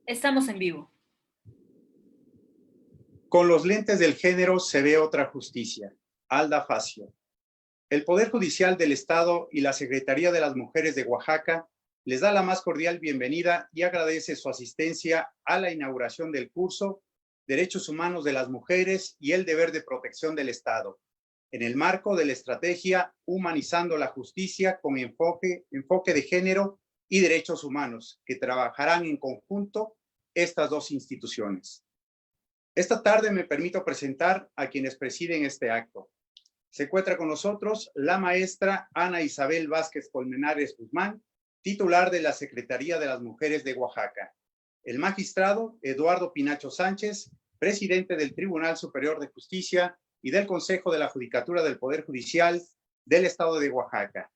Estamos en vivo. Con los lentes del género se ve otra justicia. Alda Facio. El Poder Judicial del Estado y la Secretaría de las Mujeres de Oaxaca les da la más cordial bienvenida y agradece su asistencia a la inauguración del curso Derechos Humanos de las Mujeres y el Deber de Protección del Estado, en el marco de la estrategia Humanizando la Justicia con enfoque de género y derechos humanos, que trabajarán en conjunto estas dos instituciones. Esta tarde me permito presentar a quienes presiden este acto. Se encuentra con nosotros la maestra Ana Isabel Vázquez Colmenares Guzmán, titular de la Secretaría de las Mujeres de Oaxaca. El magistrado Eduardo Pinacho Sánchez, presidente del Tribunal Superior de Justicia y del Consejo de la Judicatura del Poder Judicial del Estado de Oaxaca.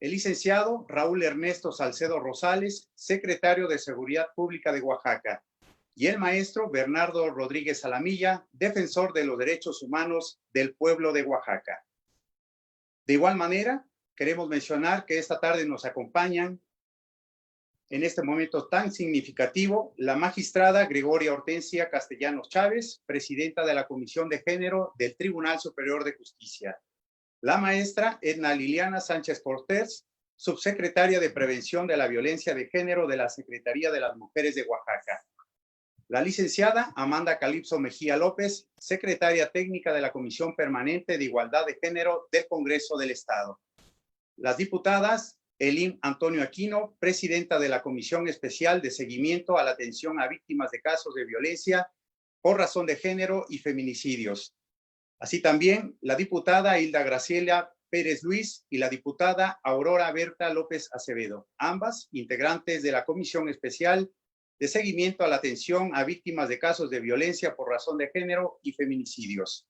El licenciado Raúl Ernesto Salcedo Rosales, secretario de Seguridad Pública de Oaxaca. Y el maestro Bernardo Rodríguez Alamilla, defensor de los derechos humanos del pueblo de Oaxaca. De igual manera, queremos mencionar que esta tarde nos acompañan en este momento tan significativo la magistrada Gregoria Hortensia Castellanos Chávez, presidenta de la Comisión de Género del Tribunal Superior de Justicia. La maestra Edna Liliana Sánchez Cortés, subsecretaria de Prevención de la Violencia de Género de la Secretaría de las Mujeres de Oaxaca. La licenciada Amanda Calipso Mejía López, secretaria técnica de la Comisión Permanente de Igualdad de Género del Congreso del Estado. Las diputadas Elim Antonio Aquino, presidenta de la Comisión Especial de Seguimiento a la Atención a Víctimas de Casos de Violencia por razón de género y feminicidios. Así también la diputada Hilda Graciela Pérez Luis y la diputada Aurora Berta López Acevedo, ambas integrantes de la Comisión Especial de Seguimiento a la Atención a Víctimas de Casos de Violencia por razón de género y feminicidios.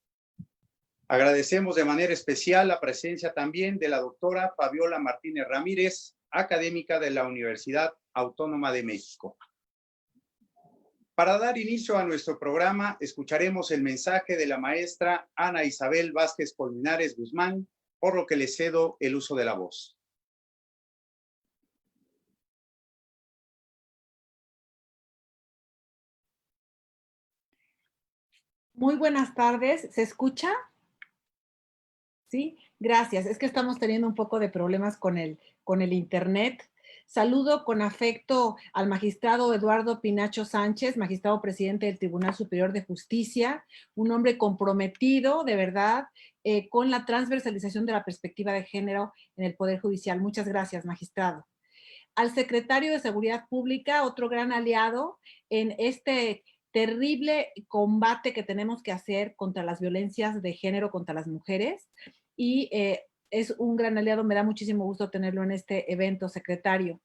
Agradecemos de manera especial la presencia también de la doctora Fabiola Martínez Ramírez, académica de la Universidad Autónoma de México. Para dar inicio a nuestro programa, escucharemos el mensaje de la maestra Ana Isabel Vázquez Colmenares Guzmán, por lo que le cedo el uso de la voz. Muy buenas tardes. ¿Se escucha? Sí, gracias. Es que estamos teniendo un poco de problemas con el internet. Saludo con afecto al magistrado Eduardo Pinacho Sánchez, magistrado presidente del Tribunal Superior de Justicia, un hombre comprometido, de verdad, con la transversalización de la perspectiva de género en el Poder Judicial. Muchas gracias, magistrado. Al secretario de Seguridad Pública, otro gran aliado en este terrible combate que tenemos que hacer contra las violencias de género contra las mujeres, y es un gran aliado. Me da muchísimo gusto tenerlo en este evento, secretario.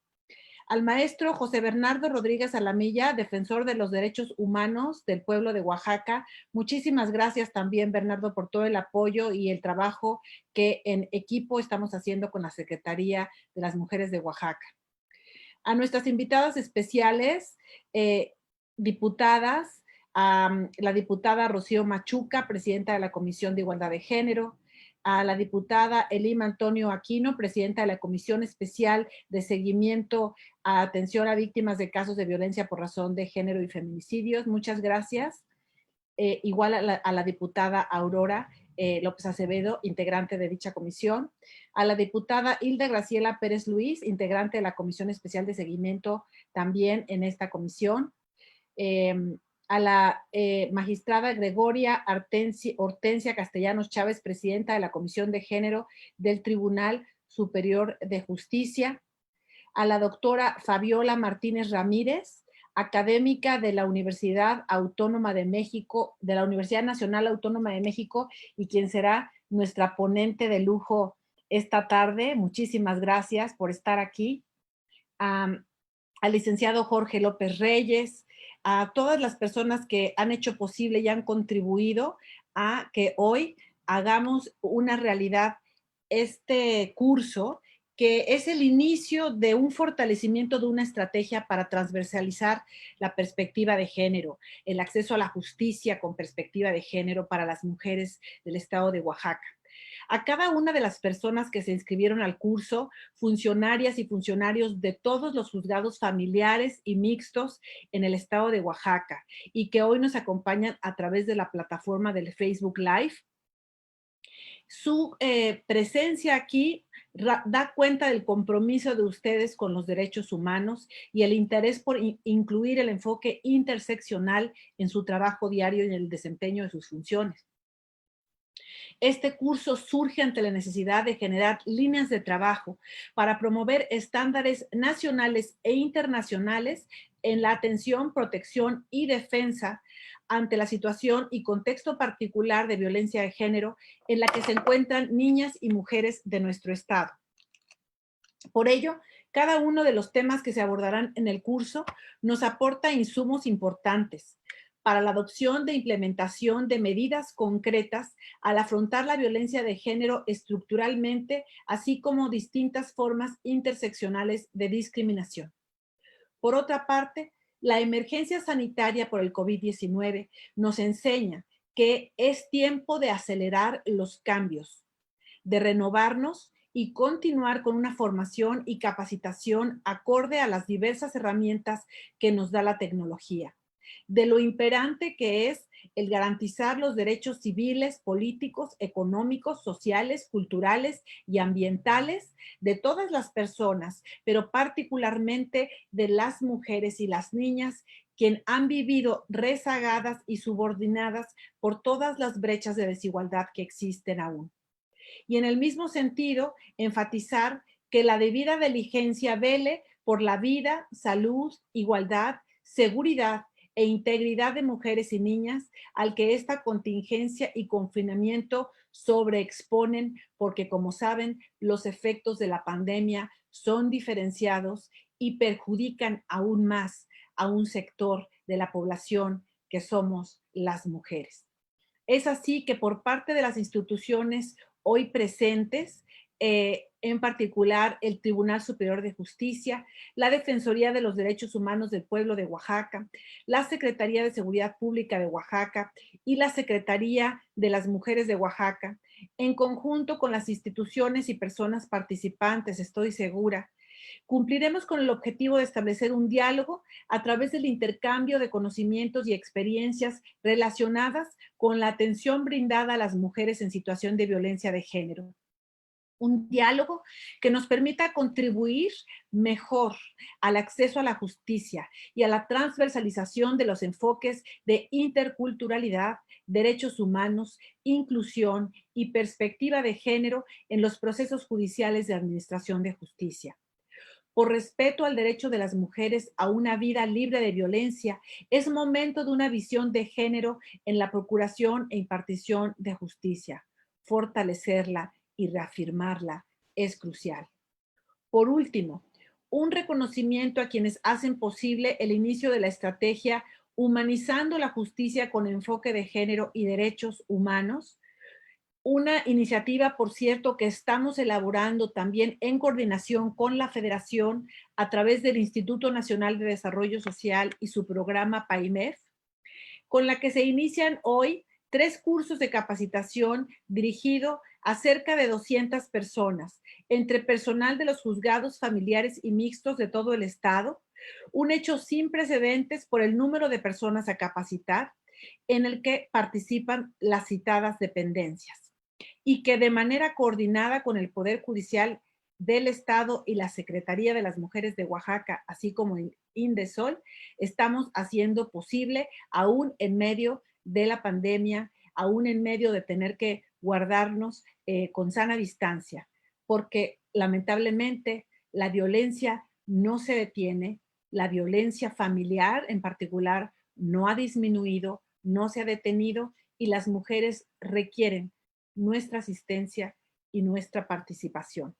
Al maestro José Bernardo Rodríguez Alamilla, defensor de los derechos humanos del pueblo de Oaxaca. Muchísimas gracias también, Bernardo, por todo el apoyo y el trabajo que en equipo estamos haciendo con la Secretaría de las Mujeres de Oaxaca. A nuestras invitadas especiales, diputadas, a la diputada Rocío Machuca, presidenta de la Comisión de Igualdad de Género, a la diputada Elim Antonio Aquino, presidenta de la Comisión Especial de Seguimiento a Atención a Víctimas de Casos de Violencia por razón de género y feminicidios. Muchas gracias. Igual a la diputada Aurora López Acevedo, integrante de dicha comisión, a la diputada Hilda Graciela Pérez Luis, integrante de la Comisión Especial de Seguimiento también en esta comisión, a la magistrada Gregoria Hortensia Castellanos Chávez, presidenta de la Comisión de Género del Tribunal Superior de Justicia, a la doctora Fabiola Martínez Ramírez, académica de la Universidad Autónoma de México, de la Universidad Nacional Autónoma de México, y quien será nuestra ponente de lujo esta tarde. Muchísimas gracias por estar aquí. Al licenciado Jorge López Reyes, a todas las personas que han hecho posible y han contribuido a que hoy hagamos una realidad este curso, que es el inicio de un fortalecimiento de una estrategia para transversalizar la perspectiva de género, el acceso a la justicia con perspectiva de género para las mujeres del estado de Oaxaca. A cada una de las personas que se inscribieron al curso, funcionarias y funcionarios de todos los juzgados familiares y mixtos en el estado de Oaxaca y que hoy nos acompañan a través de la plataforma del Facebook Live. Su presencia aquí da cuenta del compromiso de ustedes con los derechos humanos y el interés por incluir el enfoque interseccional en su trabajo diario y en el desempeño de sus funciones. Este curso surge ante la necesidad de generar líneas de trabajo para promover estándares nacionales e internacionales en la atención, protección y defensa ante la situación y contexto particular de violencia de género en la que se encuentran niñas y mujeres de nuestro estado. Por ello, cada uno de los temas que se abordarán en el curso nos aporta insumos importantes para la adopción de implementación de medidas concretas al afrontar la violencia de género estructuralmente, así como distintas formas interseccionales de discriminación. Por otra parte, la emergencia sanitaria por el COVID-19 nos enseña que es tiempo de acelerar los cambios, de renovarnos y continuar con una formación y capacitación acorde a las diversas herramientas que nos da la tecnología, de lo imperante que es el garantizar los derechos civiles, políticos, económicos, sociales, culturales y ambientales de todas las personas, pero particularmente de las mujeres y las niñas, quien han vivido rezagadas y subordinadas por todas las brechas de desigualdad que existen aún. Y en el mismo sentido, enfatizar que la debida diligencia vele por la vida, salud, igualdad, seguridad e integridad de mujeres y niñas al que esta contingencia y confinamiento sobreexponen, porque como saben, los efectos de la pandemia son diferenciados y perjudican aún más a un sector de la población que somos las mujeres. Es así que por parte de las instituciones hoy presentes, en particular el Tribunal Superior de Justicia, la Defensoría de los Derechos Humanos del Pueblo de Oaxaca, la Secretaría de Seguridad Pública de Oaxaca y la Secretaría de las Mujeres de Oaxaca, en conjunto con las instituciones y personas participantes, estoy segura, cumpliremos con el objetivo de establecer un diálogo a través del intercambio de conocimientos y experiencias relacionadas con la atención brindada a las mujeres en situación de violencia de género. Un diálogo que nos permita contribuir mejor al acceso a la justicia y a la transversalización de los enfoques de interculturalidad, derechos humanos, inclusión y perspectiva de género en los procesos judiciales de administración de justicia. Por respeto al derecho de las mujeres a una vida libre de violencia, es momento de una visión de género en la procuración e impartición de justicia. Fortalecerla y reafirmarla es crucial. Por último, un reconocimiento a quienes hacen posible el inicio de la estrategia Humanizando la Justicia con enfoque de género y derechos humanos, una iniciativa, por cierto, que estamos elaborando también en coordinación con la Federación a través del Instituto Nacional de Desarrollo Social y su programa PAIMEF, con la que se inician hoy 3 cursos de capacitación dirigido a cerca de 200 personas, entre personal de los juzgados familiares y mixtos de todo el estado, un hecho sin precedentes por el número de personas a capacitar, en el que participan las citadas dependencias y que de manera coordinada con el Poder Judicial del Estado y la Secretaría de las Mujeres de Oaxaca, así como el INDESOL, estamos haciendo posible, aún en medio de la pandemia, aún en medio de tener que guardarnos con sana distancia, porque lamentablemente la violencia no se detiene, la violencia familiar en particular no ha disminuido, no se ha detenido y las mujeres requieren nuestra asistencia y nuestra participación.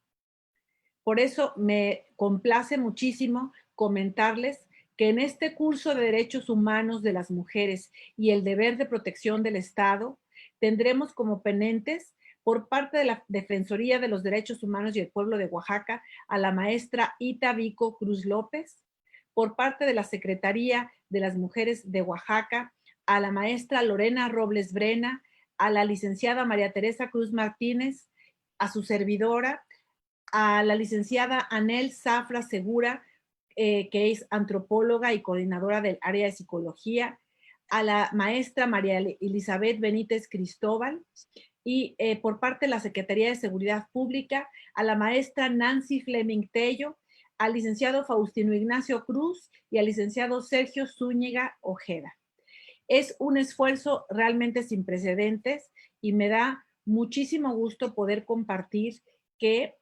Por eso me complace muchísimo comentarles que en este curso de Derechos Humanos de las Mujeres y el deber de protección del Estado, tendremos como ponentes por parte de la Defensoría de los Derechos Humanos y el Pueblo de Oaxaca a la maestra Ita Vico Cruz López, por parte de la Secretaría de las Mujeres de Oaxaca a la maestra Lorena Robles Brena, a la licenciada María Teresa Cruz Martínez, a su servidora, a la licenciada Anel Zafra Segura, que es antropóloga y coordinadora del área de psicología, a la maestra María Elizabeth Benítez Cristóbal, y por parte de la Secretaría de Seguridad Pública, a la maestra Nancy Fleming Tello, al licenciado Faustino Ignacio Cruz y al licenciado Sergio Zúñiga Ojeda. Es un esfuerzo realmente sin precedentes y me da muchísimo gusto poder compartir que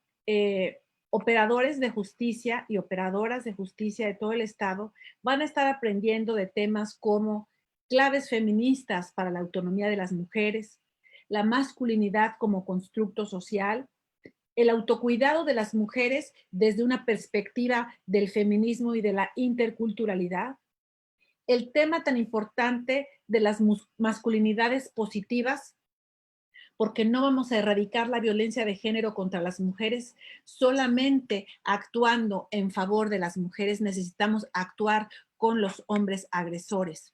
operadores de justicia y operadoras de justicia de todo el estado van a estar aprendiendo de temas como claves feministas para la autonomía de las mujeres, la masculinidad como constructo social, el autocuidado de las mujeres desde una perspectiva del feminismo y de la interculturalidad, el tema tan importante de las masculinidades positivas, porque no vamos a erradicar la violencia de género contra las mujeres solamente actuando en favor de las mujeres, necesitamos actuar con los hombres agresores.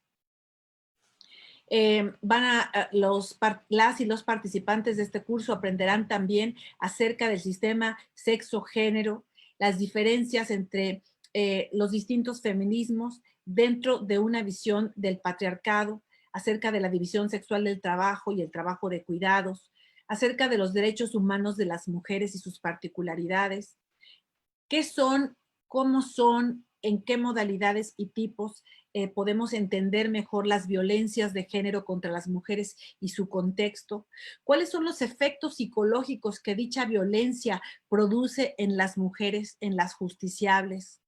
Las y los participantes de este curso aprenderán también acerca del sistema sexo-género, las diferencias entre los distintos feminismos dentro de una visión del patriarcado, acerca de la división sexual del trabajo y el trabajo de cuidados, acerca de los derechos humanos de las mujeres y sus particularidades, qué son, cómo son, en qué modalidades y tipos podemos entender mejor las violencias de género contra las mujeres y su contexto, cuáles son los efectos psicológicos que dicha violencia produce en las mujeres, en las justiciables,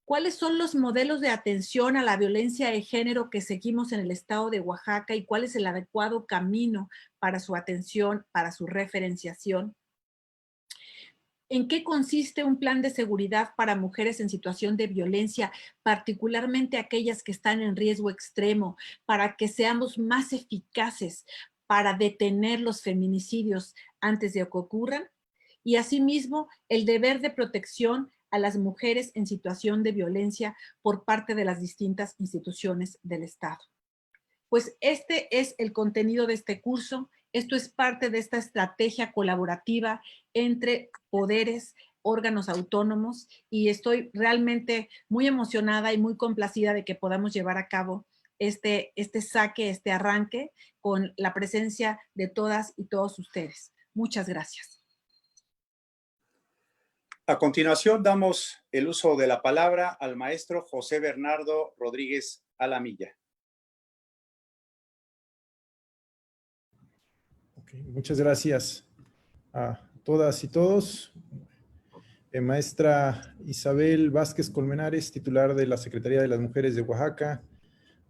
cuáles son los modelos de atención a la violencia de género que seguimos en el estado de Oaxaca y cuál es el adecuado camino para su atención, para su referenciación. ¿En qué consiste un plan de seguridad para mujeres en situación de violencia, particularmente aquellas que están en riesgo extremo, para que seamos más eficaces para detener los feminicidios antes de que ocurran? Y asimismo, el deber de protección a las mujeres en situación de violencia por parte de las distintas instituciones del Estado. Pues este es el contenido de este curso. Esto es parte de esta estrategia colaborativa entre poderes, órganos autónomos, y estoy realmente muy emocionada y muy complacida de que podamos llevar a cabo este arranque con la presencia de todas y todos ustedes. Muchas gracias. A continuación, damos el uso de la palabra al maestro José Bernardo Rodríguez Alamilla. Muchas gracias a todas y todos. Maestra Isabel Vázquez Colmenares, titular de la Secretaría de las Mujeres de Oaxaca.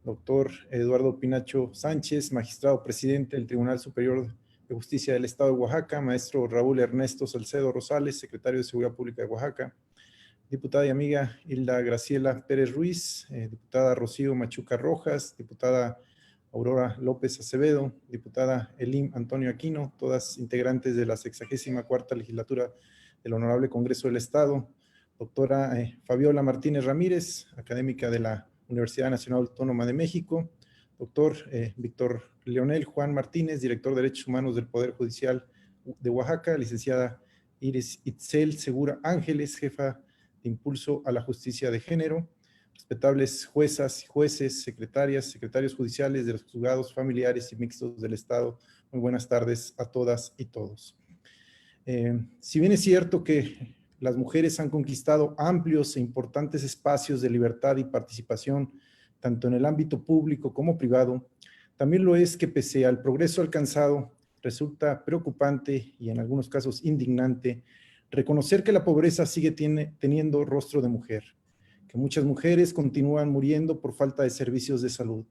Doctor Eduardo Pinacho Sánchez, magistrado presidente del Tribunal Superior de Justicia del Estado de Oaxaca. Maestro Raúl Ernesto Salcedo Rosales, secretario de Seguridad Pública de Oaxaca. Diputada y amiga Hilda Graciela Pérez Ruiz. Diputada Rocío Machuca Rojas. Diputada Aurora López Acevedo, diputada Elim Antonio Aquino, todas integrantes de la 64ª legislatura del Honorable Congreso del Estado, doctora Fabiola Martínez Ramírez, académica de la Universidad Nacional Autónoma de México, doctor Víctor Leonel Juan Martínez, director de Derechos Humanos del Poder Judicial de Oaxaca, licenciada Iris Itzel Segura Ángeles, jefa de Impulso a la Justicia de Género, respetables juezas y jueces, secretarias, secretarios judiciales de los juzgados familiares y mixtos del Estado. Muy buenas tardes a todas y todos. Si bien es cierto que las mujeres han conquistado amplios e importantes espacios de libertad y participación, tanto en el ámbito público como privado, también lo es que pese al progreso alcanzado, resulta preocupante y en algunos casos indignante reconocer que la pobreza sigue teniendo rostro de mujer, que muchas mujeres continúan muriendo por falta de servicios de salud,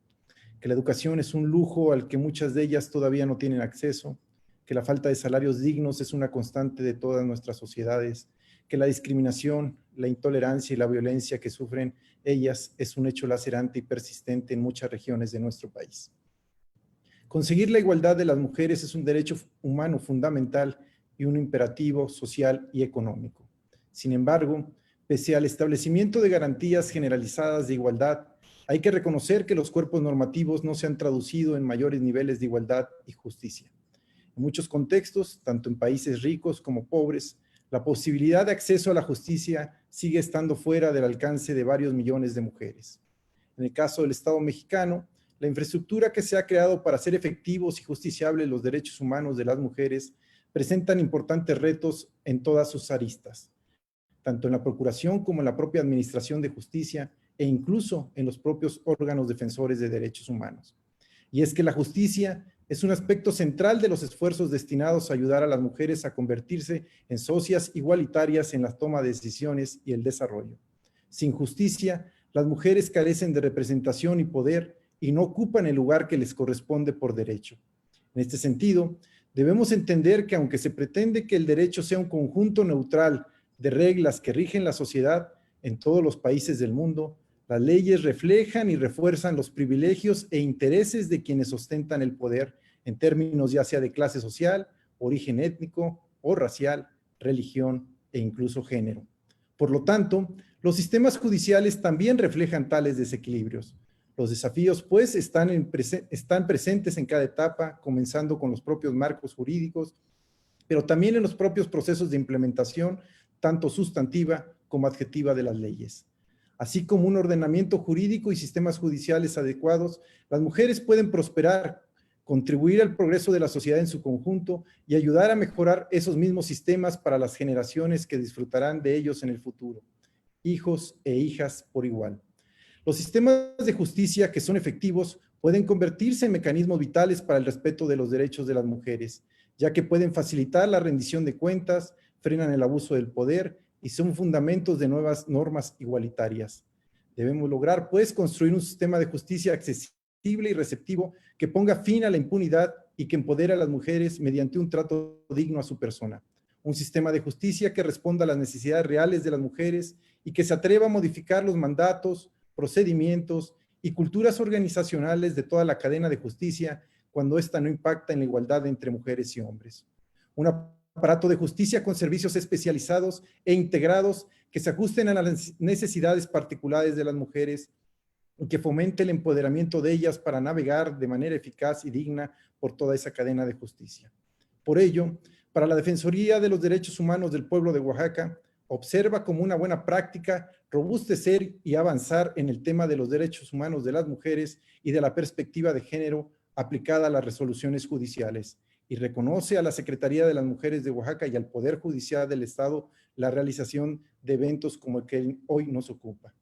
que la educación es un lujo al que muchas de ellas todavía no tienen acceso, que la falta de salarios dignos es una constante de todas nuestras sociedades, que la discriminación, la intolerancia y la violencia que sufren ellas es un hecho lacerante y persistente en muchas regiones de nuestro país. Conseguir la igualdad de las mujeres es un derecho humano fundamental y un imperativo social y económico. Sin embargo, pese al establecimiento de garantías generalizadas de igualdad, Hay que reconocer que los cuerpos normativos no se han traducido en mayores niveles de igualdad y justicia. En muchos contextos, tanto en países ricos como pobres, la posibilidad de acceso a la justicia sigue estando fuera del alcance de varios millones de mujeres. En el caso del Estado mexicano, la infraestructura que se ha creado para hacer efectivos y justiciables los derechos humanos de las mujeres presentan importantes retos en todas sus aristas, tanto en la procuración como en la propia administración de justicia e incluso en los propios órganos defensores de derechos humanos. Y es que la justicia es un aspecto central de los esfuerzos destinados a ayudar a las mujeres a convertirse en socias igualitarias en la toma de decisiones y el desarrollo. Sin justicia, las mujeres carecen de representación y poder y no ocupan el lugar que les corresponde por derecho. En este sentido, debemos entender que aunque se pretende que el derecho sea un conjunto neutral de reglas que rigen la sociedad en todos los países del mundo, las leyes reflejan y refuerzan los privilegios e intereses de quienes ostentan el poder en términos ya sea de clase social, origen étnico o racial, religión e incluso género. Por lo tanto, los sistemas judiciales también reflejan tales desequilibrios. Los desafíos, pues, están presentes en cada etapa, comenzando con los propios marcos jurídicos, pero también en los propios procesos de implementación, tanto sustantiva como adjetiva de las leyes. Así como un ordenamiento jurídico y sistemas judiciales adecuados, las mujeres pueden prosperar, contribuir al progreso de la sociedad en su conjunto y ayudar a mejorar esos mismos sistemas para las generaciones que disfrutarán de ellos en el futuro, hijos e hijas por igual. Los sistemas de justicia que son efectivos pueden convertirse en mecanismos vitales para el respeto de los derechos de las mujeres, ya que pueden facilitar la rendición de cuentas, frenan el abuso del poder y son fundamentos de nuevas normas igualitarias. Debemos lograr, pues, construir un sistema de justicia accesible y receptivo que ponga fin a la impunidad y que empodere a las mujeres mediante un trato digno a su persona. Un sistema de justicia que responda a las necesidades reales de las mujeres y que se atreva a modificar los mandatos, procedimientos y culturas organizacionales de toda la cadena de justicia cuando ésta no impacta en la igualdad entre mujeres y hombres. Un aparato de justicia con servicios especializados e integrados que se ajusten a las necesidades particulares de las mujeres y que fomente el empoderamiento de ellas para navegar de manera eficaz y digna por toda esa cadena de justicia. Por ello, para la Defensoría de los Derechos Humanos del Pueblo de Oaxaca, observa como una buena práctica robustecer y avanzar en el tema de los derechos humanos de las mujeres y de la perspectiva de género aplicada a las resoluciones judiciales, y reconoce a la Secretaría de las Mujeres de Oaxaca y al Poder Judicial del Estado la realización de eventos como el que hoy nos ocupa.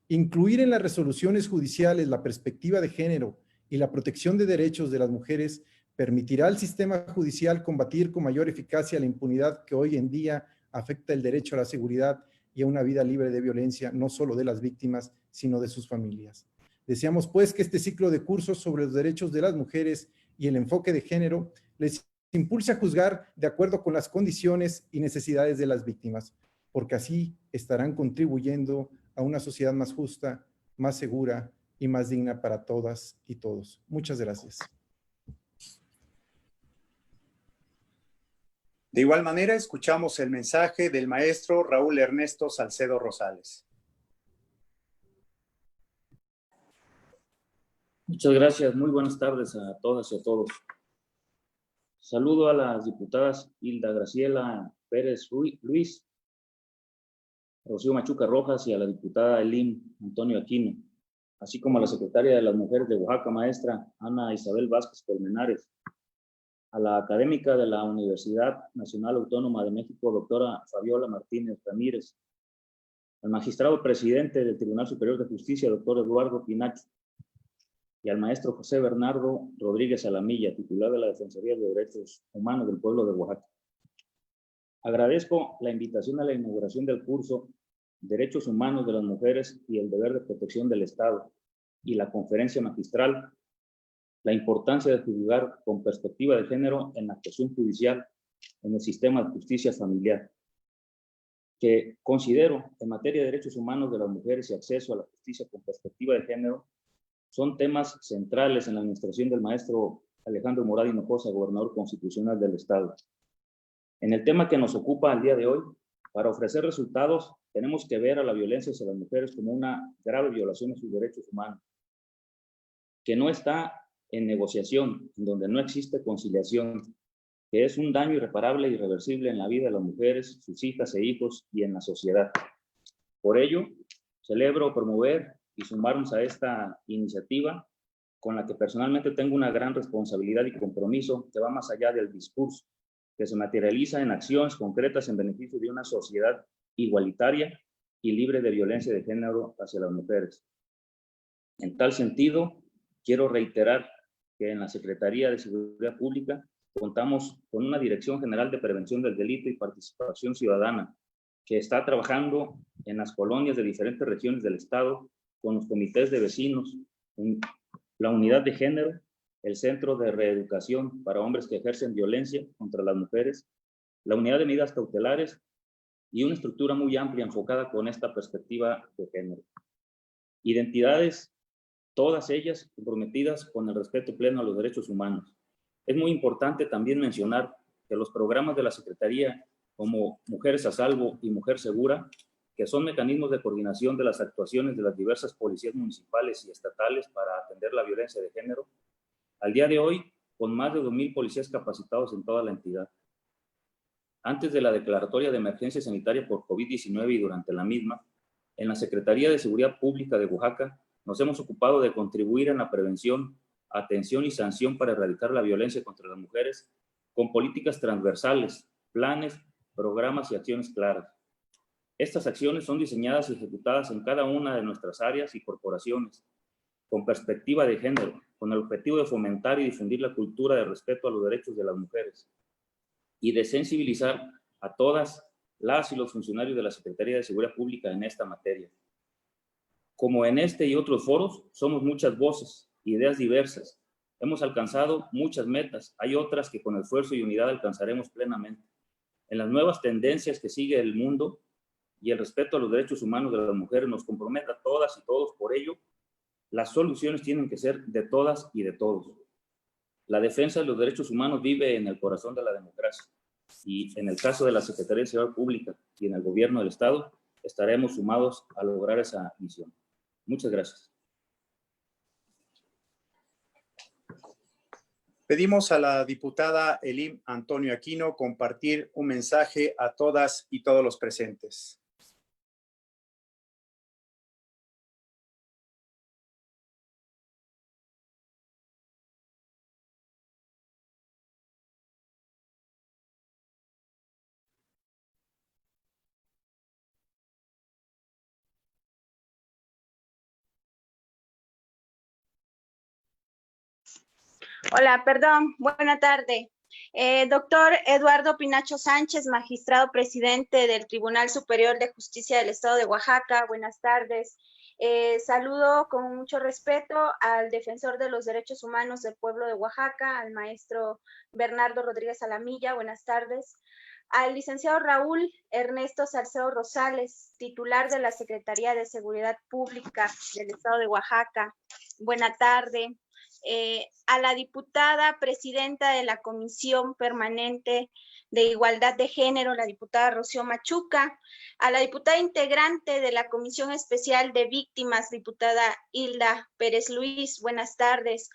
Incluir en las resoluciones judiciales la perspectiva de género y la protección de derechos de las mujeres permitirá al sistema judicial combatir con mayor eficacia la impunidad que hoy en día afecta el derecho a la seguridad y a una vida libre de violencia, no solo de las víctimas, sino de sus familias. Deseamos, pues, que este ciclo de cursos sobre los derechos de las mujeres y el enfoque de género les impulse a juzgar de acuerdo con las condiciones y necesidades de las víctimas, porque así estarán contribuyendo a una sociedad más justa, más segura y más digna para todas y todos. Muchas gracias. De igual manera, escuchamos el mensaje del maestro Raúl Ernesto Salcedo Rosales. Muchas gracias. Muy buenas tardes a todas y a todos. Saludo a las diputadas Hilda Graciela Pérez Luis, Rocío Machuca Rojas y a la diputada Elim Antonio Aquino, así como a la secretaria de las Mujeres de Oaxaca, maestra Ana Isabel Vázquez Colmenares, a la académica de la Universidad Nacional Autónoma de México, doctora Fabiola Martínez Ramírez, al magistrado presidente del Tribunal Superior de Justicia, doctor Eduardo Pinacho, y al maestro José Bernardo Rodríguez Alamilla, titular de la Defensoría de Derechos Humanos del Pueblo de Oaxaca. Agradezco la invitación a la inauguración del curso Derechos Humanos de las Mujeres y el Deber de Protección del Estado y la conferencia magistral La importancia de juzgar con perspectiva de género en la actuación judicial en el sistema de justicia familiar, que considero en materia de derechos humanos de las mujeres y acceso a la justicia con perspectiva de género son temas centrales en la administración del maestro Alejandro Morad Hinojosa, gobernador constitucional del Estado. En el tema que nos ocupa al día de hoy, para ofrecer resultados, tenemos que ver a la violencia hacia las mujeres como una grave violación de sus derechos humanos, que no está en negociación, donde no existe conciliación, que es un daño irreparable e irreversible en la vida de las mujeres, sus hijas e hijos y en la sociedad. Por ello, celebro promover y sumarnos a esta iniciativa con la que personalmente tengo una gran responsabilidad y compromiso que va más allá del discurso, que se materializa en acciones concretas en beneficio de una sociedad igualitaria y libre de violencia de género hacia las mujeres. En tal sentido, quiero reiterar que en la Secretaría de Seguridad Pública contamos con una Dirección General de Prevención del Delito y Participación Ciudadana, que está trabajando en las colonias de diferentes regiones del Estado con los comités de vecinos, la unidad de género, el Centro de Reeducación para Hombres que Ejercen Violencia contra las Mujeres, la unidad de medidas cautelares y una estructura muy amplia enfocada con esta perspectiva de género. Identidades, todas ellas comprometidas con el respeto pleno a los derechos humanos. Es muy importante también mencionar que los programas de la Secretaría, como Mujeres a Salvo y Mujer Segura, que son mecanismos de coordinación de las actuaciones de las diversas policías municipales y estatales para atender la violencia de género, al día de hoy, con más de 2,000 policías capacitados en toda la entidad. Antes de la declaratoria de emergencia sanitaria por COVID-19 y durante la misma, en la Secretaría de Seguridad Pública de Oaxaca nos hemos ocupado de contribuir en la prevención, atención y sanción para erradicar la violencia contra las mujeres con políticas transversales, planes, programas y acciones claras. Estas acciones son diseñadas y ejecutadas en cada una de nuestras áreas y corporaciones, con perspectiva de género, con el objetivo de fomentar y difundir la cultura de respeto a los derechos de las mujeres y de sensibilizar a todas las y los funcionarios de la Secretaría de Seguridad Pública en esta materia. Como en este y otros foros, somos muchas voces, ideas diversas. Hemos alcanzado muchas metas, hay otras que con esfuerzo y unidad alcanzaremos plenamente. En las nuevas tendencias que sigue el mundo y el respeto a los derechos humanos de las mujeres nos compromete a todas y todos. Por ello, las soluciones tienen que ser de todas y de todos. La defensa de los derechos humanos vive en el corazón de la democracia y en el caso de la Secretaría de Seguridad Pública y en el gobierno del Estado estaremos sumados a lograr esa misión. Muchas gracias. Pedimos a la diputada Elim Antonio Aquino compartir un mensaje a todas y todos los presentes. Hola, perdón, buena tarde. Doctor Eduardo Pinacho Sánchez, magistrado presidente del Tribunal Superior de Justicia del Estado de Oaxaca, buenas tardes. Saludo con mucho respeto al defensor de los derechos humanos del pueblo de Oaxaca, al maestro Bernardo Rodríguez Alamilla, buenas tardes. Al licenciado Raúl Ernesto Salcedo Rosales, titular de la Secretaría de Seguridad Pública del Estado de Oaxaca, buena tarde. A la diputada presidenta de la Comisión Permanente de Igualdad de Género, la diputada Rocío Machuca, a la diputada integrante de la Comisión Especial de Víctimas, diputada Hilda Pérez Luis, buenas tardes.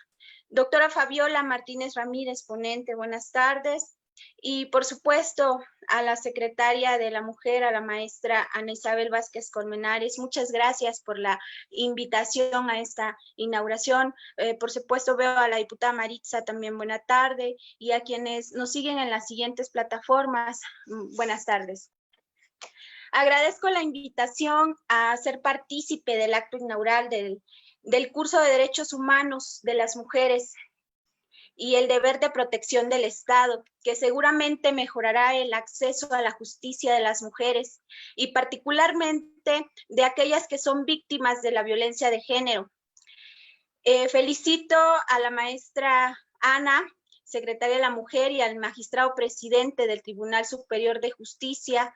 Doctora Fabiola Martínez Ramírez, ponente, buenas tardes. Y por supuesto a la secretaria de la Mujer, a la maestra Ana Isabel Vázquez Colmenares, muchas gracias por la invitación a esta inauguración. Por supuesto veo a la diputada Maritza también, buena tarde, y a quienes nos siguen en las siguientes plataformas, buenas tardes. Agradezco la invitación a ser partícipe del acto inaugural del curso de Derechos Humanos de las Mujeres y el deber de protección del Estado, que seguramente mejorará el acceso a la justicia de las mujeres y particularmente de aquellas que son víctimas de la violencia de género. Felicito a la maestra Ana, secretaria de la Mujer, y al magistrado presidente del Tribunal Superior de Justicia,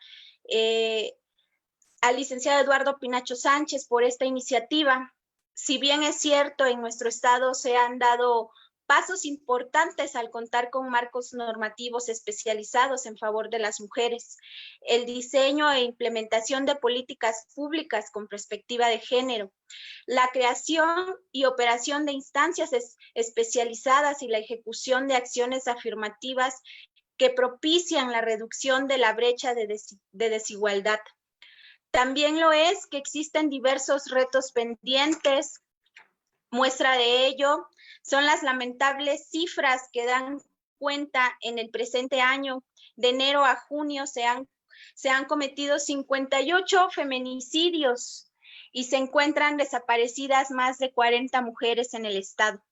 al licenciado Eduardo Pinacho Sánchez por esta iniciativa. Si bien es cierto, en nuestro estado se han dado pasos importantes al contar con marcos normativos especializados en favor de las mujeres, el diseño e implementación de políticas públicas con perspectiva de género, la creación y operación de instancias especializadas y la ejecución de acciones afirmativas que propician la reducción de la brecha de desigualdad. También lo es que existen diversos retos pendientes. Muestra de ello son las lamentables cifras que dan cuenta en el presente año. De enero a junio se han cometido 58 feminicidios y se encuentran desaparecidas más de 40 mujeres en el estado.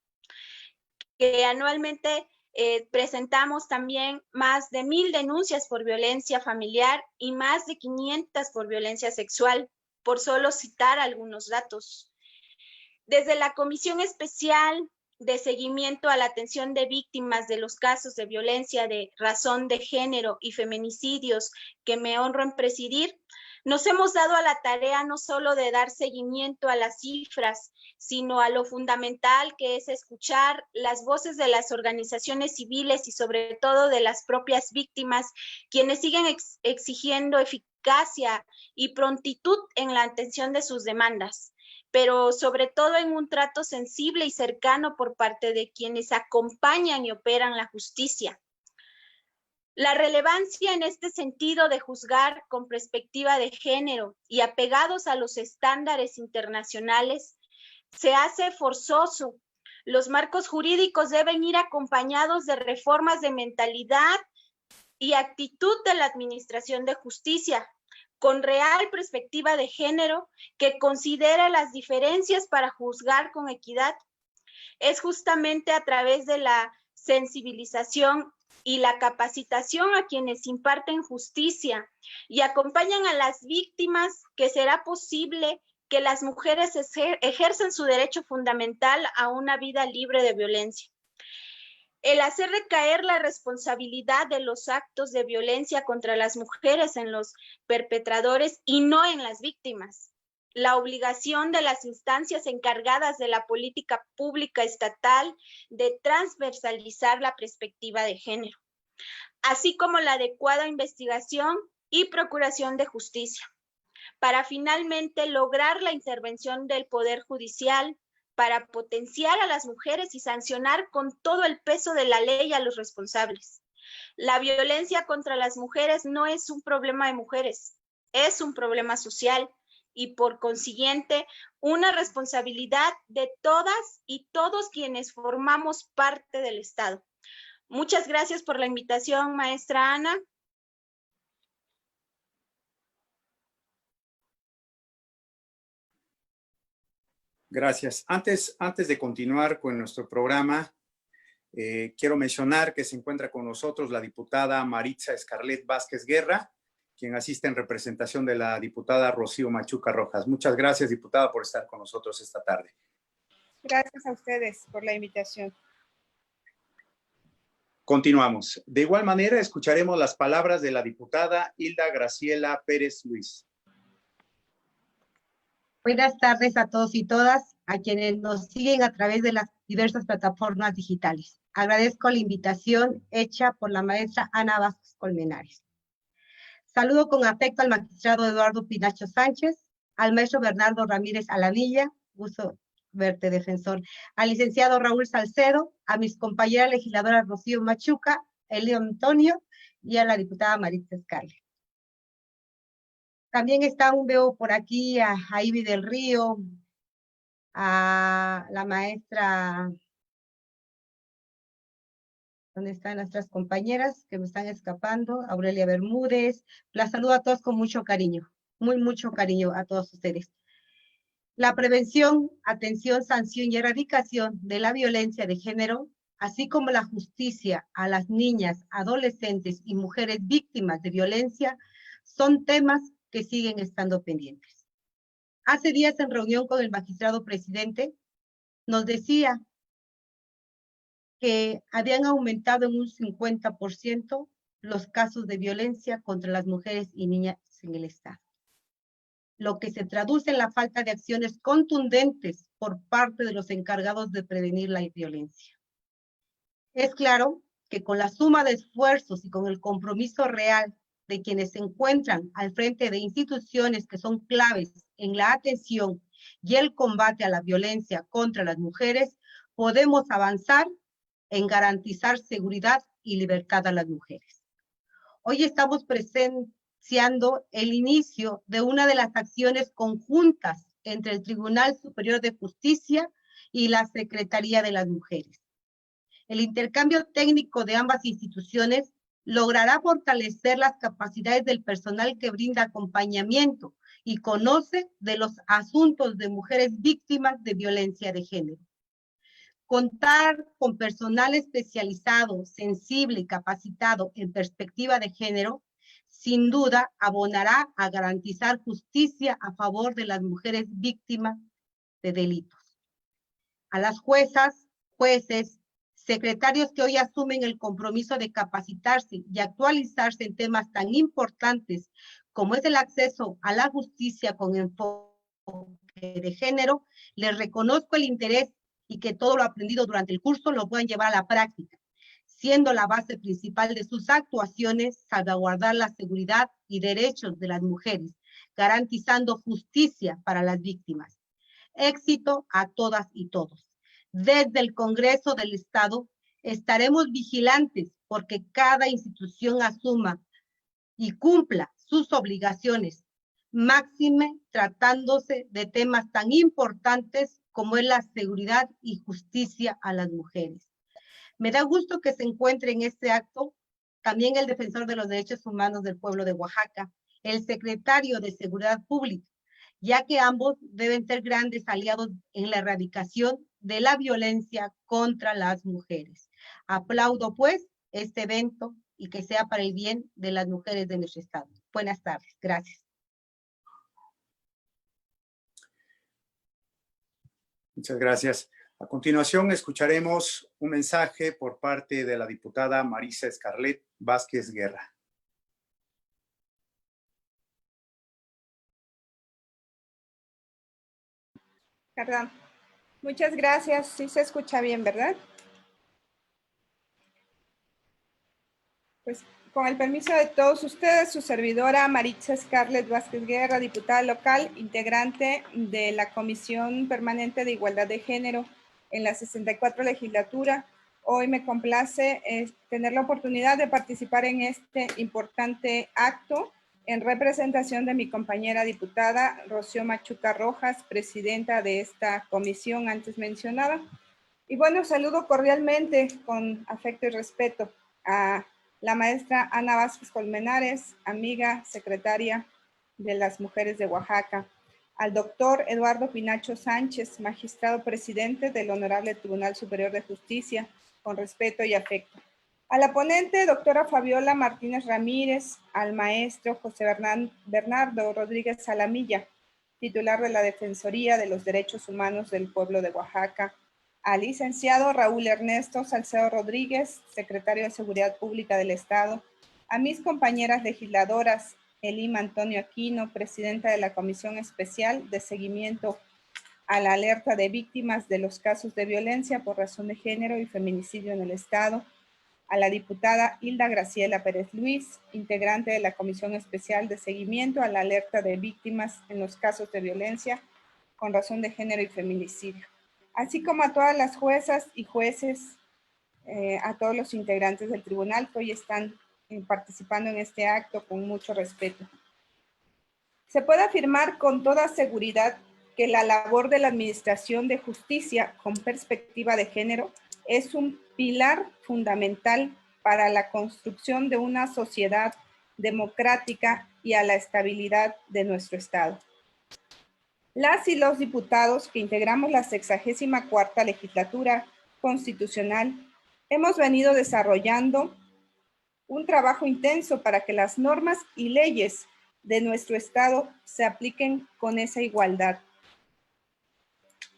Que anualmente presentamos también más de 1,000 denuncias por violencia familiar y más de 500 por violencia sexual, por solo citar algunos datos. Desde la Comisión Especial de Seguimiento a la Atención de Víctimas de los Casos de Violencia de Razón de Género y Feminicidios, que me honro en presidir, nos hemos dado a la tarea no solo de dar seguimiento a las cifras, sino a lo fundamental que es escuchar las voces de las organizaciones civiles y sobre todo de las propias víctimas, quienes siguen exigiendo eficacia y prontitud en la atención de sus demandas, pero sobre todo en un trato sensible y cercano por parte de quienes acompañan y operan la justicia. La relevancia en este sentido de juzgar con perspectiva de género y apegados a los estándares internacionales se hace forzoso. Los marcos jurídicos deben ir acompañados de reformas de mentalidad y actitud de la administración de justicia, con real perspectiva de género que considere las diferencias para juzgar con equidad. Es justamente a través de la sensibilización y la capacitación a quienes imparten justicia y acompañan a las víctimas que será posible que las mujeres ejerzan su derecho fundamental a una vida libre de violencia. El hacer recaer la responsabilidad de los actos de violencia contra las mujeres en los perpetradores y no en las víctimas. La obligación de las instancias encargadas de la política pública estatal de transversalizar la perspectiva de género, así como la adecuada investigación y procuración de justicia, para finalmente lograr la intervención del Poder Judicial, para potenciar a las mujeres y sancionar con todo el peso de la ley a los responsables. La violencia contra las mujeres no es un problema de mujeres, es un problema social y por consiguiente una responsabilidad de todas y todos quienes formamos parte del Estado. Muchas gracias por la invitación, maestra Ana. Gracias. Antes de continuar con nuestro programa, quiero mencionar que se encuentra con nosotros la diputada Maritza Escarlet Vázquez Guerra, quien asiste en representación de la diputada Rocío Machuca Rojas. Muchas gracias, diputada, por estar con nosotros esta tarde. Gracias a ustedes por la invitación. Continuamos. De igual manera, escucharemos las palabras de la diputada Hilda Graciela Pérez Luis. Buenas tardes a todos y todas, a quienes nos siguen a través de las diversas plataformas digitales. Agradezco la invitación hecha por la maestra Ana Vázquez Colmenares. Saludo con afecto al magistrado Eduardo Pinacho Sánchez, al maestro Bernardo Ramírez Alavilla, gusto verte, defensor, al licenciado Raúl Salcedo, a mis compañeras legisladoras Rocío Machuca, Elio Antonio y a la diputada Maritza Escarlet. También veo por aquí a Ivy del Río, a la maestra, ¿dónde están nuestras compañeras que me están escapando? Aurelia Bermúdez. Las saludo a todos con mucho cariño, mucho cariño a todos ustedes. La prevención, atención, sanción y erradicación de la violencia de género, así como la justicia a las niñas, adolescentes y mujeres víctimas de violencia, son temas que siguen estando pendientes. Hace días, en reunión con el magistrado presidente, nos decía que habían aumentado en un 50% los casos de violencia contra las mujeres y niñas en el Estado, lo que se traduce en la falta de acciones contundentes por parte de los encargados de prevenir la violencia. Es claro que con la suma de esfuerzos y con el compromiso real de quienes se encuentran al frente de instituciones que son claves en la atención y el combate a la violencia contra las mujeres, podemos avanzar en garantizar seguridad y libertad a las mujeres. Hoy estamos presenciando el inicio de una de las acciones conjuntas entre el Tribunal Superior de Justicia y la Secretaría de las Mujeres. El intercambio técnico de ambas instituciones logrará fortalecer las capacidades del personal que brinda acompañamiento y conoce de los asuntos de mujeres víctimas de violencia de género. Contar con personal especializado, sensible y capacitado en perspectiva de género, sin duda abonará a garantizar justicia a favor de las mujeres víctimas de delitos. A las juezas, jueces, secretarios que hoy asumen el compromiso de capacitarse y actualizarse en temas tan importantes como es el acceso a la justicia con enfoque de género, les reconozco el interés y que todo lo aprendido durante el curso lo puedan llevar a la práctica, siendo la base principal de sus actuaciones salvaguardar la seguridad y derechos de las mujeres, garantizando justicia para las víctimas. Éxito a todas y todos. Desde el Congreso del Estado estaremos vigilantes porque cada institución asuma y cumpla sus obligaciones, máxime tratándose de temas tan importantes como es la seguridad y justicia a las mujeres. Me da gusto que se encuentre en este acto también el defensor de los derechos humanos del pueblo de Oaxaca, el secretario de Seguridad Pública, ya que ambos deben ser grandes aliados en la erradicación de la violencia contra las mujeres. Aplaudo, pues, este evento y que sea para el bien de las mujeres de nuestro estado. Buenas tardes. Gracias. Muchas gracias. A continuación, escucharemos un mensaje por parte de la diputada Marisa Escarlet Vázquez Guerra. Perdón. Muchas gracias. Sí se escucha bien, ¿verdad? Pues con el permiso de todos ustedes, su servidora Marisa Escarlet Vázquez Guerra, diputada local, integrante de la Comisión Permanente de Igualdad de Género en la 64 legislatura. Hoy me complace tener la oportunidad de participar en este importante acto en representación de mi compañera diputada Rocío Machuca Rojas, presidenta de esta comisión antes mencionada. Y bueno, saludo cordialmente con afecto y respeto a la maestra Ana Vázquez Colmenares, amiga secretaria de las Mujeres de Oaxaca, al doctor Eduardo Pinacho Sánchez, magistrado presidente del Honorable Tribunal Superior de Justicia, con respeto y afecto. A la ponente, doctora Fabiola Martínez Ramírez, al maestro José Bernardo Rodríguez Salamilla, titular de la Defensoría de los Derechos Humanos del Pueblo de Oaxaca, al licenciado Raúl Ernesto Salcedo Rodríguez, secretario de Seguridad Pública del Estado, a mis compañeras legisladoras, Elima Antonio Aquino, presidenta de la Comisión Especial de Seguimiento a la Alerta de Víctimas de los Casos de Violencia por Razón de Género y Feminicidio en el Estado, a la diputada Hilda Graciela Pérez Luis, integrante de la Comisión Especial de Seguimiento a la Alerta de Víctimas en los Casos de Violencia con Razón de Género y Feminicidio, así como a todas las juezas y jueces, a todos los integrantes del tribunal que hoy están participando en este acto con mucho respeto. Se puede afirmar con toda seguridad que la labor de la Administración de Justicia con perspectiva de género es un pilar fundamental para la construcción de una sociedad democrática y a la estabilidad de nuestro Estado. Las y los diputados que integramos la 64ª legislatura constitucional hemos venido desarrollando un trabajo intenso para que las normas y leyes de nuestro Estado se apliquen con esa igualdad.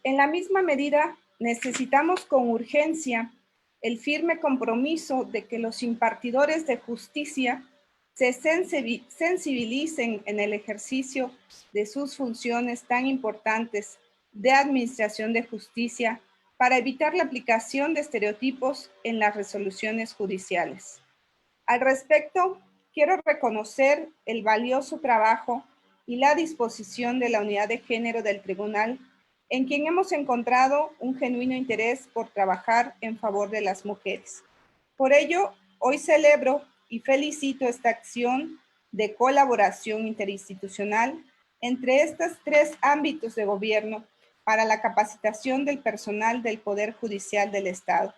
En la misma medida, necesitamos con urgencia el firme compromiso de que los impartidores de justicia se sensibilicen en el ejercicio de sus funciones tan importantes de administración de justicia para evitar la aplicación de estereotipos en las resoluciones judiciales. Al respecto, quiero reconocer el valioso trabajo y la disposición de la unidad de género del tribunal, en quien hemos encontrado un genuino interés por trabajar en favor de las mujeres. Por ello, hoy celebro y felicito esta acción de colaboración interinstitucional entre estos 3 ámbitos de gobierno para la capacitación del personal del Poder Judicial del Estado,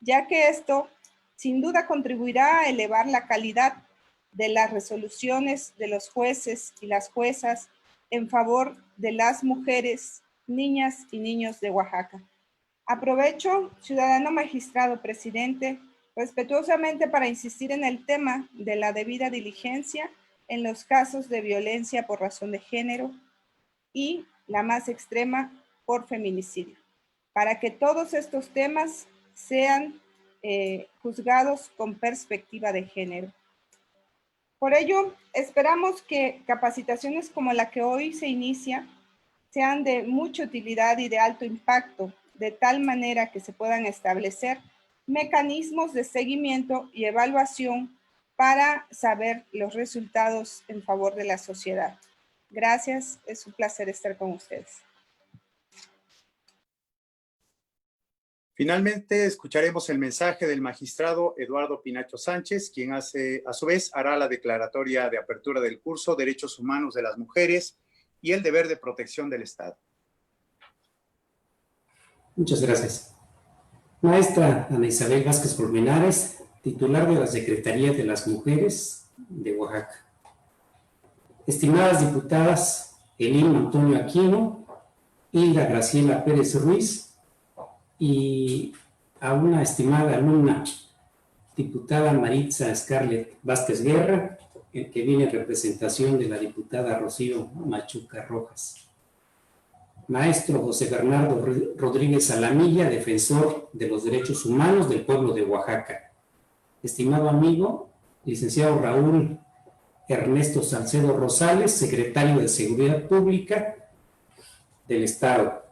ya que esto sin duda contribuirá a elevar la calidad de las resoluciones de los jueces y las juezas en favor de las mujeres, niñas y niños de Oaxaca. Aprovecho, ciudadano magistrado presidente, respetuosamente para insistir en el tema de la debida diligencia en los casos de violencia por razón de género y, la más extrema, por feminicidio, para que todos estos temas sean juzgados con perspectiva de género. Por ello, esperamos que capacitaciones como la que hoy se inicia sean de mucha utilidad y de alto impacto, de tal manera que se puedan establecer mecanismos de seguimiento y evaluación para saber los resultados en favor de la sociedad. Gracias, es un placer estar con ustedes. Finalmente, escucharemos el mensaje del magistrado Eduardo Pinacho Sánchez, quien a su vez hará la declaratoria de apertura del curso Derechos Humanos de las Mujeres y el deber de protección del Estado. Muchas gracias. Maestra Ana Isabel Vázquez Colmenares, titular de la Secretaría de las Mujeres de Oaxaca. Estimadas diputadas Elima Antonio Aquino, Hilda Graciela Pérez Ruiz, y a una estimada alumna, diputada Maritza Scarlett Vázquez Guerra, que viene en representación de la diputada Rocío Machuca Rojas. Maestro José Bernardo Rodríguez Alamilla, defensor de los derechos humanos del pueblo de Oaxaca. Estimado amigo, licenciado Raúl Ernesto Salcedo Rosales, secretario de Seguridad Pública del Estado.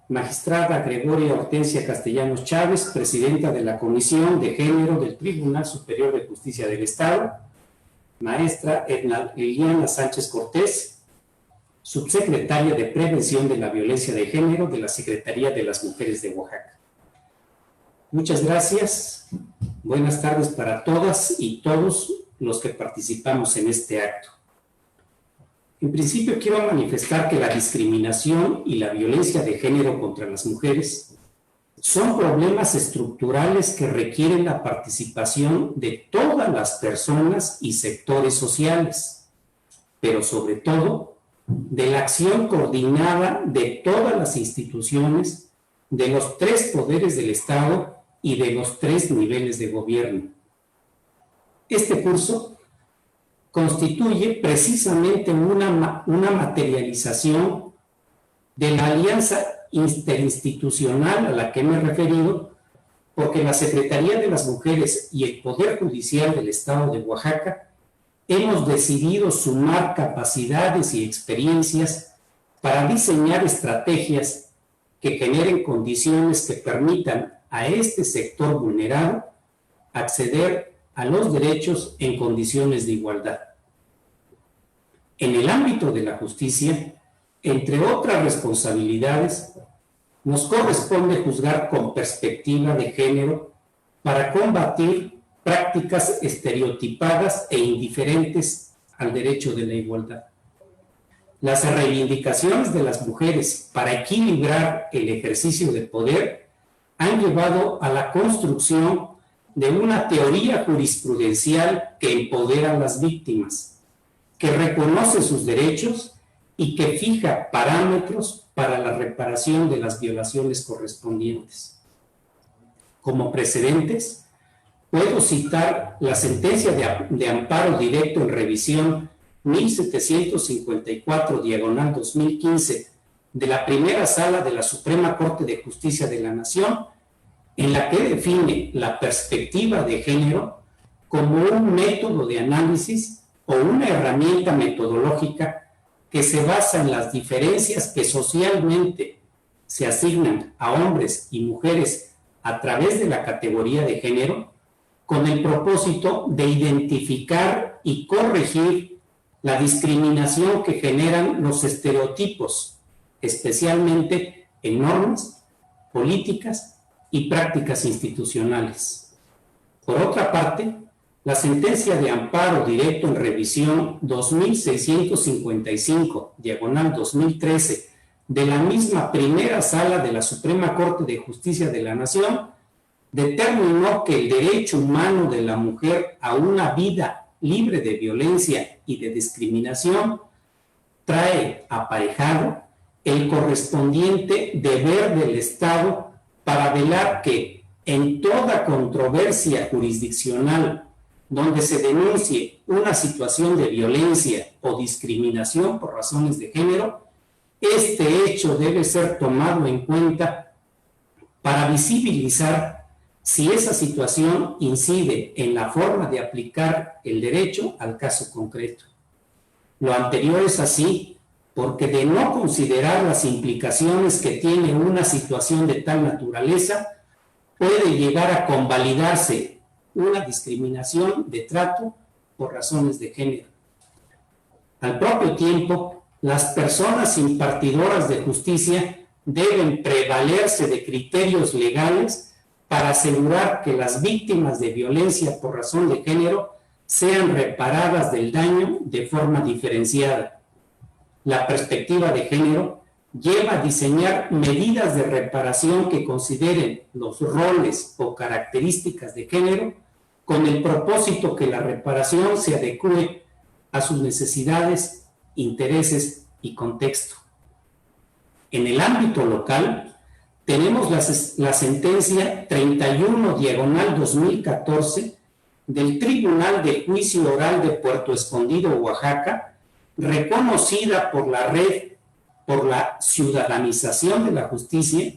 Magistrada Gregoria Hortensia Castellanos Chávez, presidenta de la Comisión de Género del Tribunal Superior de Justicia del Estado. Maestra Eliana Sánchez Cortés, subsecretaria de Prevención de la Violencia de Género de la Secretaría de las Mujeres de Oaxaca. Muchas gracias. Buenas tardes para todas y todos los que participamos en este acto. En principio quiero manifestar que la discriminación y la violencia de género contra las mujeres son problemas estructurales que requieren la participación de todas las personas y sectores sociales, pero sobre todo de la acción coordinada de todas las instituciones, de los 3 poderes del Estado y de los 3 niveles de gobierno. Este curso constituye precisamente una materialización de la alianza interinstitucional a la que me he referido, porque la Secretaría de las Mujeres y el Poder Judicial del Estado de Oaxaca hemos decidido sumar capacidades y experiencias para diseñar estrategias que generen condiciones que permitan a este sector vulnerado acceder a los derechos en condiciones de igualdad. En el ámbito de la justicia, entre otras responsabilidades, nos corresponde juzgar con perspectiva de género para combatir prácticas estereotipadas e indiferentes al derecho de la igualdad. Las reivindicaciones de las mujeres para equilibrar el ejercicio del poder han llevado a la construcción de una teoría jurisprudencial que empodera a las víctimas, que reconoce sus derechos y que fija parámetros para la reparación de las violaciones correspondientes. Como precedentes, puedo citar la sentencia de amparo directo en revisión 1754/2015 de la primera sala de la Suprema Corte de Justicia de la Nación, en la que define la perspectiva de género como un método de análisis o una herramienta metodológica que se basa en las diferencias que socialmente se asignan a hombres y mujeres a través de la categoría de género, con el propósito de identificar y corregir la discriminación que generan los estereotipos, especialmente en normas, políticas y prácticas institucionales. Por otra parte, la sentencia de amparo directo en revisión 2655/2013 de la misma primera sala de la Suprema Corte de Justicia de la Nación determinó que el derecho humano de la mujer a una vida libre de violencia y de discriminación trae aparejado el correspondiente deber del Estado para velar que en toda controversia jurisdiccional donde se denuncie una situación de violencia o discriminación por razones de género, este hecho debe ser tomado en cuenta para visibilizar si esa situación incide en la forma de aplicar el derecho al caso concreto. Lo anterior es así porque de no considerar las implicaciones que tiene una situación de tal naturaleza, puede llegar a convalidarse una discriminación de trato por razones de género. Al propio tiempo, las personas impartidoras de justicia deben prevalerse de criterios legales para asegurar que las víctimas de violencia por razón de género sean reparadas del daño de forma diferenciada. La perspectiva de género lleva a diseñar medidas de reparación que consideren los roles o características de género con el propósito que la reparación se adecue a sus necesidades, intereses y contexto. En el ámbito local, tenemos la sentencia 31/2014 del Tribunal de Juicio Oral de Puerto Escondido, Oaxaca, reconocida por la Red por la Ciudadanización de la Justicia,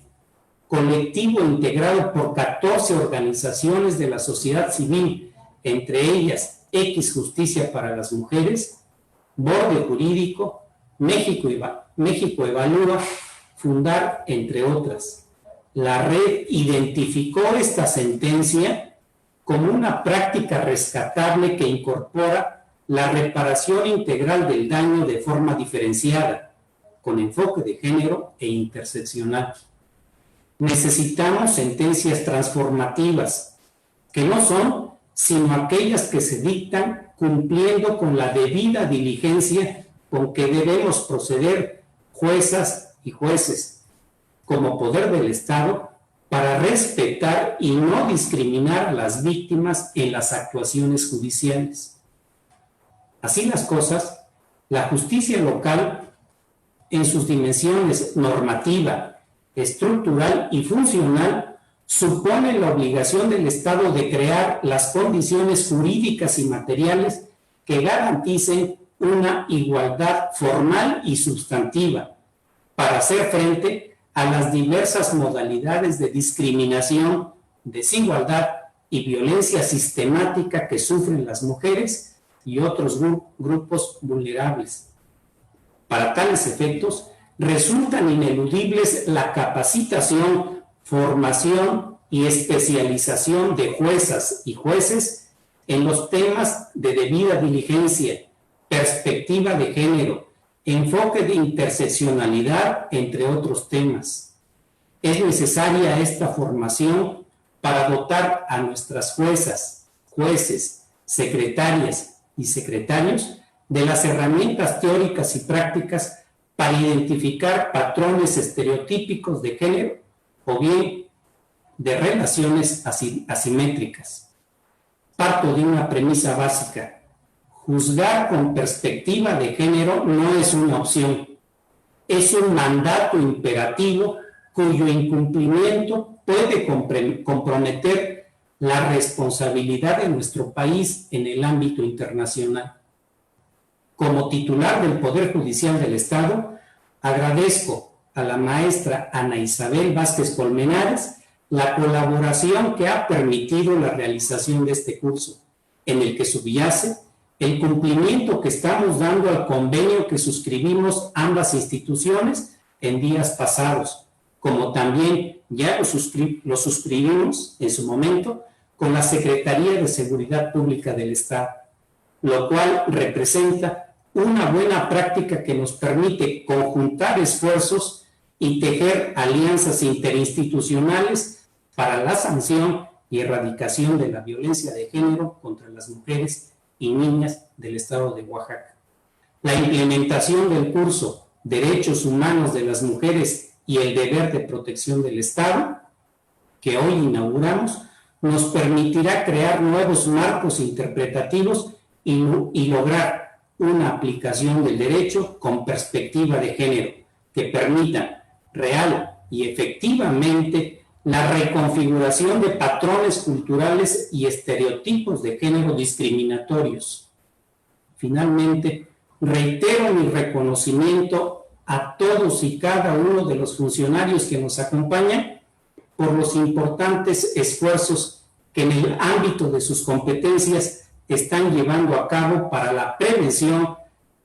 colectivo integrado por 14 organizaciones de la sociedad civil, entre ellas X Justicia para las Mujeres, Borde Jurídico, México Evalúa, Fundar, entre otras. La red identificó esta sentencia como una práctica rescatable que incorpora la reparación integral del daño de forma diferenciada, con enfoque de género e interseccional. Necesitamos sentencias transformativas, que no son sino aquellas que se dictan cumpliendo con la debida diligencia con que debemos proceder juezas y jueces, como poder del Estado, para respetar y no discriminar a las víctimas en las actuaciones judiciales. Así las cosas, la justicia local, en sus dimensiones normativa, estructural y funcional, supone la obligación del Estado de crear las condiciones jurídicas y materiales que garanticen una igualdad formal y sustantiva para hacer frente a las diversas modalidades de discriminación, desigualdad y violencia sistemática que sufren las mujeres y otros grupos vulnerables. Para tales efectos, resultan ineludibles la capacitación, formación y especialización de juezas y jueces en los temas de debida diligencia, perspectiva de género, enfoque de interseccionalidad, entre otros temas. Es necesaria esta formación para dotar a nuestras juezas, jueces, secretarias y secretarios de las herramientas teóricas y prácticas para identificar patrones estereotípicos de género o bien de relaciones asimétricas. Parto de una premisa básica: juzgar con perspectiva de género no es una opción, es un mandato imperativo cuyo incumplimiento puede comprometer la responsabilidad de nuestro país en el ámbito internacional. Como titular del Poder Judicial del Estado, agradezco a la maestra Ana Isabel Vázquez Colmenares la colaboración que ha permitido la realización de este curso, en el que subyace el cumplimiento que estamos dando al convenio que suscribimos ambas instituciones en días pasados, como también ya lo suscribimos en su momento con la Secretaría de Seguridad Pública del Estado, lo cual representa una buena práctica que nos permite conjuntar esfuerzos y tejer alianzas interinstitucionales para la sanción y erradicación de la violencia de género contra las mujeres y niñas del estado de Oaxaca. La implementación del curso Derechos Humanos de las Mujeres y el Deber de Protección del Estado, que hoy inauguramos, nos permitirá crear nuevos marcos interpretativos y lograr una aplicación del derecho con perspectiva de género que permita real y efectivamente la reconfiguración de patrones culturales y estereotipos de género discriminatorios. Finalmente, reitero mi reconocimiento a todos y cada uno de los funcionarios que nos acompañan por los importantes esfuerzos que en el ámbito de sus competencias están llevando a cabo para la prevención,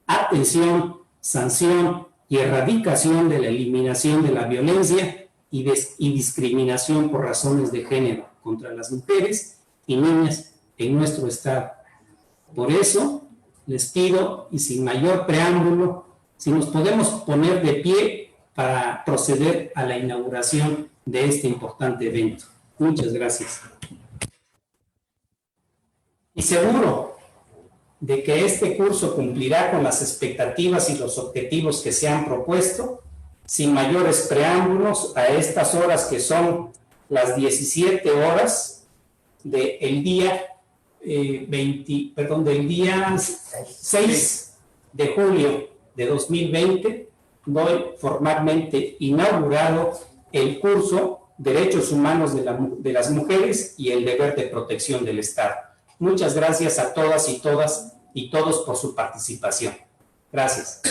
atención, sanción y erradicación de la eliminación de la violencia y discriminación por razones de género contra las mujeres y niñas en nuestro estado. Por eso, les pido, y sin mayor preámbulo, si nos podemos poner de pie para proceder a la inauguración de este importante evento. Muchas gracias. Y seguro de que este curso cumplirá con las expectativas y los objetivos que se han propuesto, sin mayores preámbulos, a estas horas que son las 17 horas del día, del día 6 de julio de 2020, doy formalmente inaugurado el curso Derechos Humanos de las Mujeres y el Deber de Protección del Estado. Muchas gracias a todas y todos por su participación. Gracias.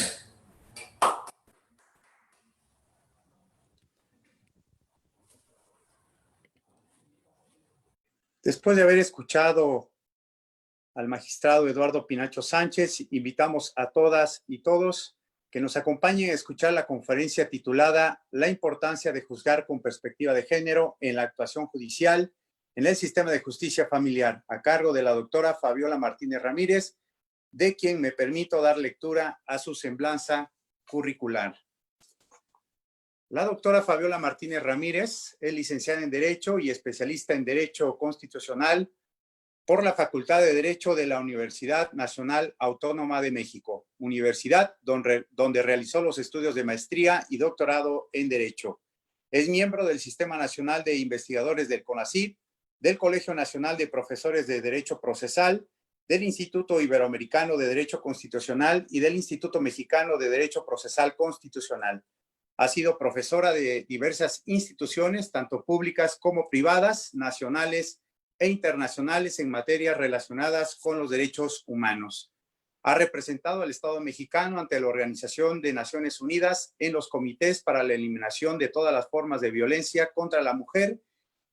Después de haber escuchado al magistrado Eduardo Pinacho Sánchez, invitamos a todas y todos que nos acompañen a escuchar la conferencia titulada La importancia de juzgar con perspectiva de género en la actuación judicial en el sistema de justicia familiar, a cargo de la doctora Fabiola Martínez Ramírez, de quien me permito dar lectura a su semblanza curricular. La doctora Fabiola Martínez Ramírez es licenciada en Derecho y especialista en Derecho Constitucional por la Facultad de Derecho de la Universidad Nacional Autónoma de México, universidad donde realizó los estudios de maestría y doctorado en Derecho. Es miembro del Sistema Nacional de Investigadores del CONACYT, del Colegio Nacional de Profesores de Derecho Procesal, del Instituto Iberoamericano de Derecho Constitucional y del Instituto Mexicano de Derecho Procesal Constitucional. Ha sido profesora de diversas instituciones, tanto públicas como privadas, nacionales e internacionales en materias relacionadas con los derechos humanos. Ha representado al Estado mexicano ante la Organización de Naciones Unidas en los comités para la eliminación de todas las formas de violencia contra la mujer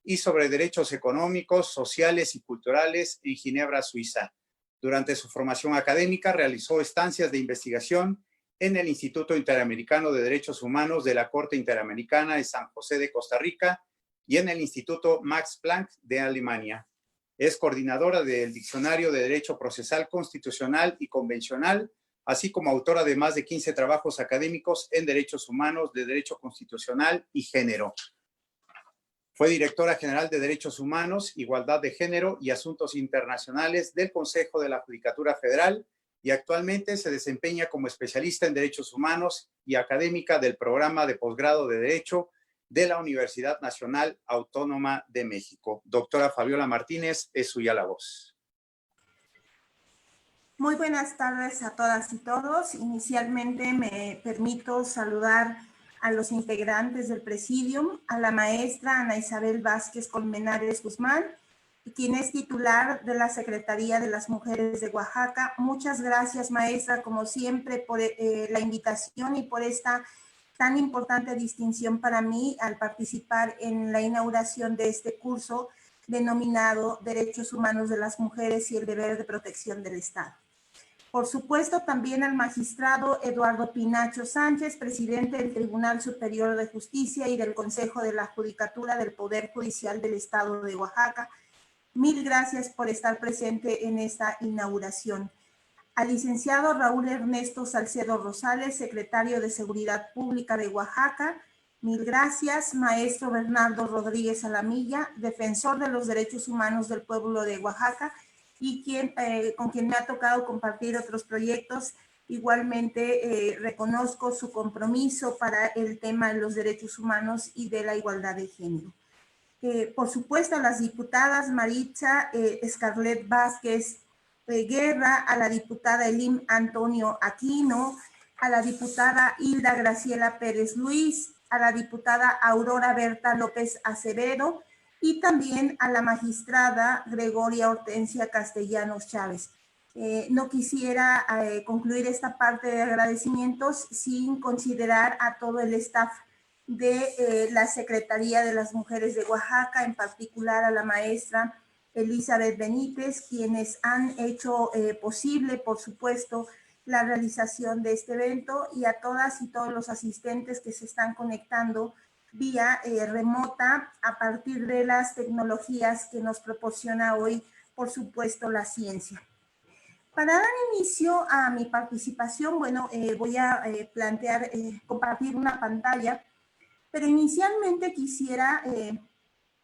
y sobre derechos económicos, sociales y culturales en Ginebra, Suiza. Durante su formación académica realizó estancias de investigación en el Instituto Interamericano de Derechos Humanos de la Corte Interamericana de San José de Costa Rica y en el Instituto Max Planck de Alemania. Es coordinadora del Diccionario de Derecho Procesal Constitucional y Convencional, así como autora de más de 15 trabajos académicos en derechos humanos, de derecho constitucional y género. Fue directora general de Derechos Humanos, Igualdad de Género y Asuntos Internacionales del Consejo de la Judicatura Federal y actualmente se desempeña como especialista en Derechos Humanos y académica del programa de posgrado de Derecho de la Universidad Nacional Autónoma de México. Doctora Fabiola Martínez, es suya la voz. Muy buenas tardes a todas y todos. Inicialmente me permito saludar a los integrantes del Presidium, a la maestra Ana Isabel Vázquez Colmenares Guzmán, quien es titular de la Secretaría de las Mujeres de Oaxaca. Muchas gracias, maestra, como siempre, por la invitación y por esta tan importante distinción para mí al participar en la inauguración de este curso denominado Derechos Humanos de las Mujeres y el Deber de Protección del Estado. Por supuesto, también al magistrado Eduardo Pinacho Sánchez, presidente del Tribunal Superior de Justicia y del Consejo de la Judicatura del Poder Judicial del Estado de Oaxaca. Mil gracias por estar presente en esta inauguración. Al licenciado Raúl Ernesto Salcedo Rosales, secretario de Seguridad Pública de Oaxaca, mil gracias. Maestro Bernardo Rodríguez Alamilla, defensor de los derechos humanos del pueblo de Oaxaca y con quien me ha tocado compartir otros proyectos. Igualmente reconozco su compromiso para el tema de los derechos humanos y de la igualdad de género. Por supuesto, a las diputadas Maritza Scarlett Vázquez Guerra, a la diputada Elim Antonio Aquino, a la diputada Hilda Graciela Pérez Luis, a la diputada Aurora Berta López Acevedo y también a la magistrada Gregoria Hortensia Castellanos Chávez. No quisiera concluir esta parte de agradecimientos sin considerar a todo el staff de la Secretaría de las Mujeres de Oaxaca, en particular a la maestra Elizabeth Benítez, quienes han hecho posible, por supuesto, la realización de este evento, y a todas y todos los asistentes que se están conectando vía remota a partir de las tecnologías que nos proporciona hoy, por supuesto, la ciencia. Para dar inicio a mi participación, bueno, voy a compartir una pantalla, pero inicialmente quisiera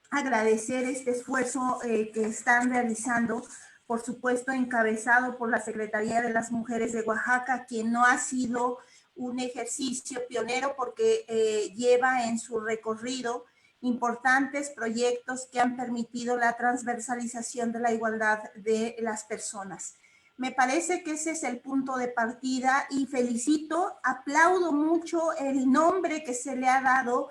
agradecer este esfuerzo que están realizando, por supuesto encabezado por la Secretaría de las Mujeres de Oaxaca, que no ha sido un ejercicio pionero porque lleva en su recorrido importantes proyectos que han permitido la transversalización de la igualdad de las personas. Me parece que ese es el punto de partida y felicito, aplaudo mucho el nombre que se le ha dado